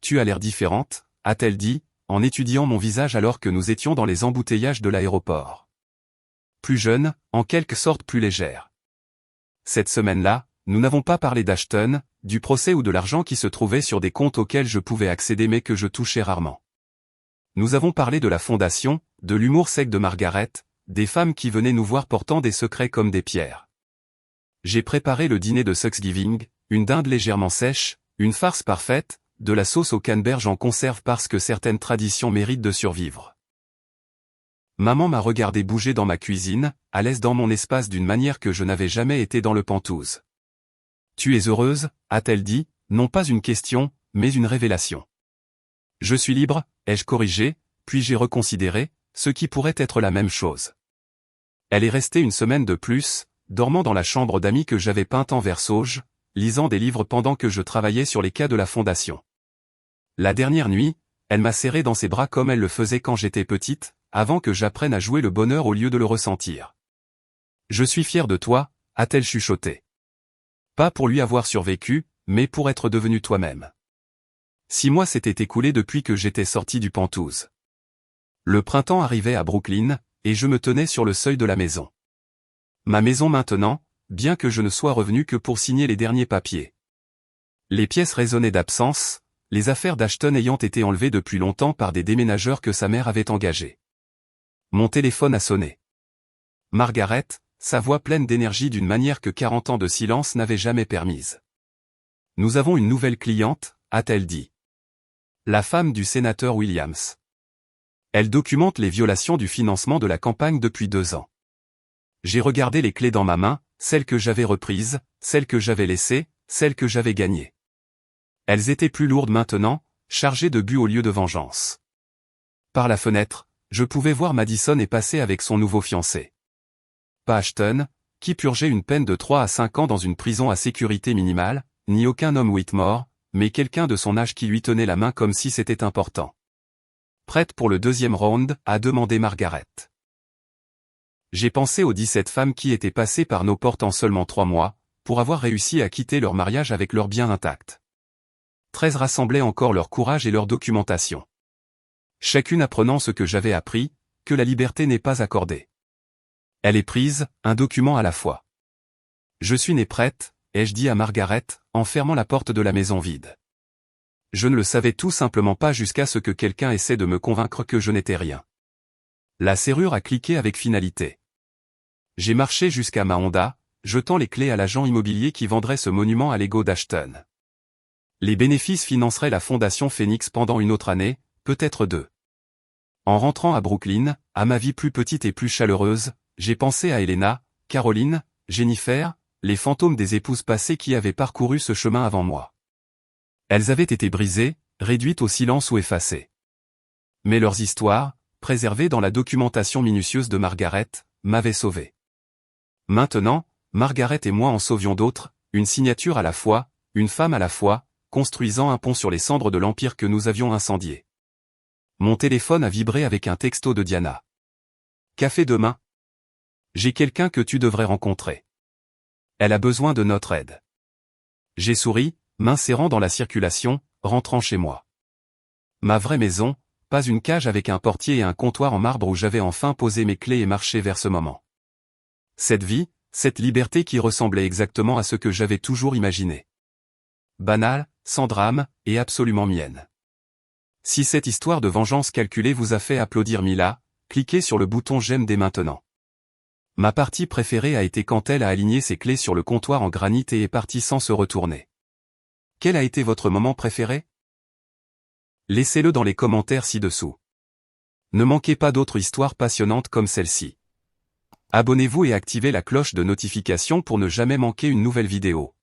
Tu as l'air différente, a-t-elle dit, en étudiant mon visage alors que nous étions dans les embouteillages de l'aéroport. Plus jeune, en quelque sorte plus légère. Cette semaine-là, nous n'avons pas parlé d'Ashton, du procès ou de l'argent qui se trouvait sur des comptes auxquels je pouvais accéder mais que je touchais rarement. Nous avons parlé de la fondation, de l'humour sec de Margaret, des femmes qui venaient nous voir portant des secrets comme des pierres. J'ai préparé le dîner de Thanksgiving, une dinde légèrement sèche, une farce parfaite, de la sauce au canneberge en conserve parce que certaines traditions méritent de survivre. Maman m'a regardé bouger dans ma cuisine, à l'aise dans mon espace d'une manière que je n'avais jamais été dans le Penthouse. Tu es heureuse, a-t-elle dit, non pas une question, mais une révélation. Je suis libre, ai-je corrigé, puis j'ai reconsidéré, ce qui pourrait être la même chose. Elle est restée une semaine de plus, dormant dans la chambre d'amis que j'avais peinte en vert sauge, lisant des livres pendant que je travaillais sur les cas de la fondation. La dernière nuit, elle m'a serré dans ses bras comme elle le faisait quand j'étais petite, avant que j'apprenne à jouer le bonheur au lieu de le ressentir. Je suis fière de toi, a-t-elle chuchoté. Pas pour lui avoir survécu, mais pour être devenu toi-même. 6 mois s'étaient écoulés depuis que j'étais sorti du Penthouse. Le printemps arrivait à Brooklyn, et je me tenais sur le seuil de la maison. Ma maison maintenant, bien que je ne sois revenu que pour signer les derniers papiers. Les pièces résonnaient d'absence, les affaires d'Ashton ayant été enlevées depuis longtemps par des déménageurs que sa mère avait engagés. Mon téléphone a sonné. Margaret, sa voix pleine d'énergie d'une manière que 40 ans de silence n'avaient jamais permise. Nous avons une nouvelle cliente, a-t-elle dit. La femme du sénateur Williams. Elle documente les violations du financement de la campagne depuis 2 ans. J'ai regardé les clés dans ma main, celles que j'avais reprises, celles que j'avais laissées, celles que j'avais gagnées. Elles étaient plus lourdes maintenant, chargées de but au lieu de vengeance. Par la fenêtre, je pouvais voir Madison et passer avec son nouveau fiancé. Pas Ashton, qui purgeait une peine de 3 à 5 ans dans une prison à sécurité minimale, ni aucun homme Whitmore, mais quelqu'un de son âge qui lui tenait la main comme si c'était important. Prête pour le 2e round, a demandé Margaret. J'ai pensé aux 17 femmes qui étaient passées par nos portes en seulement 3 mois, pour avoir réussi à quitter leur mariage avec leurs biens intacts. 13 rassemblaient encore leur courage et leur documentation. Chacune apprenant ce que j'avais appris, que la liberté n'est pas accordée. Elle est prise, un document à la fois. Je suis née prête, ai-je dit à Margaret, en fermant la porte de la maison vide. Je ne le savais tout simplement pas jusqu'à ce que quelqu'un essaie de me convaincre que je n'étais rien. La serrure a cliqué avec finalité. J'ai marché jusqu'à ma Honda, jetant les clés à l'agent immobilier qui vendrait ce monument à l'ego d'Ashton. Les bénéfices financeraient la fondation Phoenix pendant une autre année, peut-être 2. En rentrant à Brooklyn, à ma vie plus petite et plus chaleureuse, j'ai pensé à Elena, Caroline, Jennifer, les fantômes des épouses passées qui avaient parcouru ce chemin avant moi. Elles avaient été brisées, réduites au silence ou effacées. Mais leurs histoires, préservées dans la documentation minutieuse de Margaret, m'avaient sauvé. Maintenant, Margaret et moi en sauvions d'autres, une signature à la fois, une femme à la fois, construisant un pont sur les cendres de l'empire que nous avions incendié. Mon téléphone a vibré avec un texto de Diana. Café demain. J'ai quelqu'un que tu devrais rencontrer. Elle a besoin de notre aide. J'ai souri, m'insérant dans la circulation, rentrant chez moi. Ma vraie maison, pas une cage avec un portier et un comptoir en marbre où j'avais enfin posé mes clés et marché vers ce moment. Cette vie, cette liberté qui ressemblait exactement à ce que j'avais toujours imaginé. Banale, sans drame, et absolument mienne. Si cette histoire de vengeance calculée vous a fait applaudir Mila, cliquez sur le bouton j'aime dès maintenant. Ma partie préférée a été quand elle a aligné ses clés sur le comptoir en granit et est partie sans se retourner. Quel a été votre moment préféré? Laissez-le dans les commentaires ci-dessous. Ne manquez pas d'autres histoires passionnantes comme celle-ci. Abonnez-vous et activez la cloche de notification pour ne jamais manquer une nouvelle vidéo.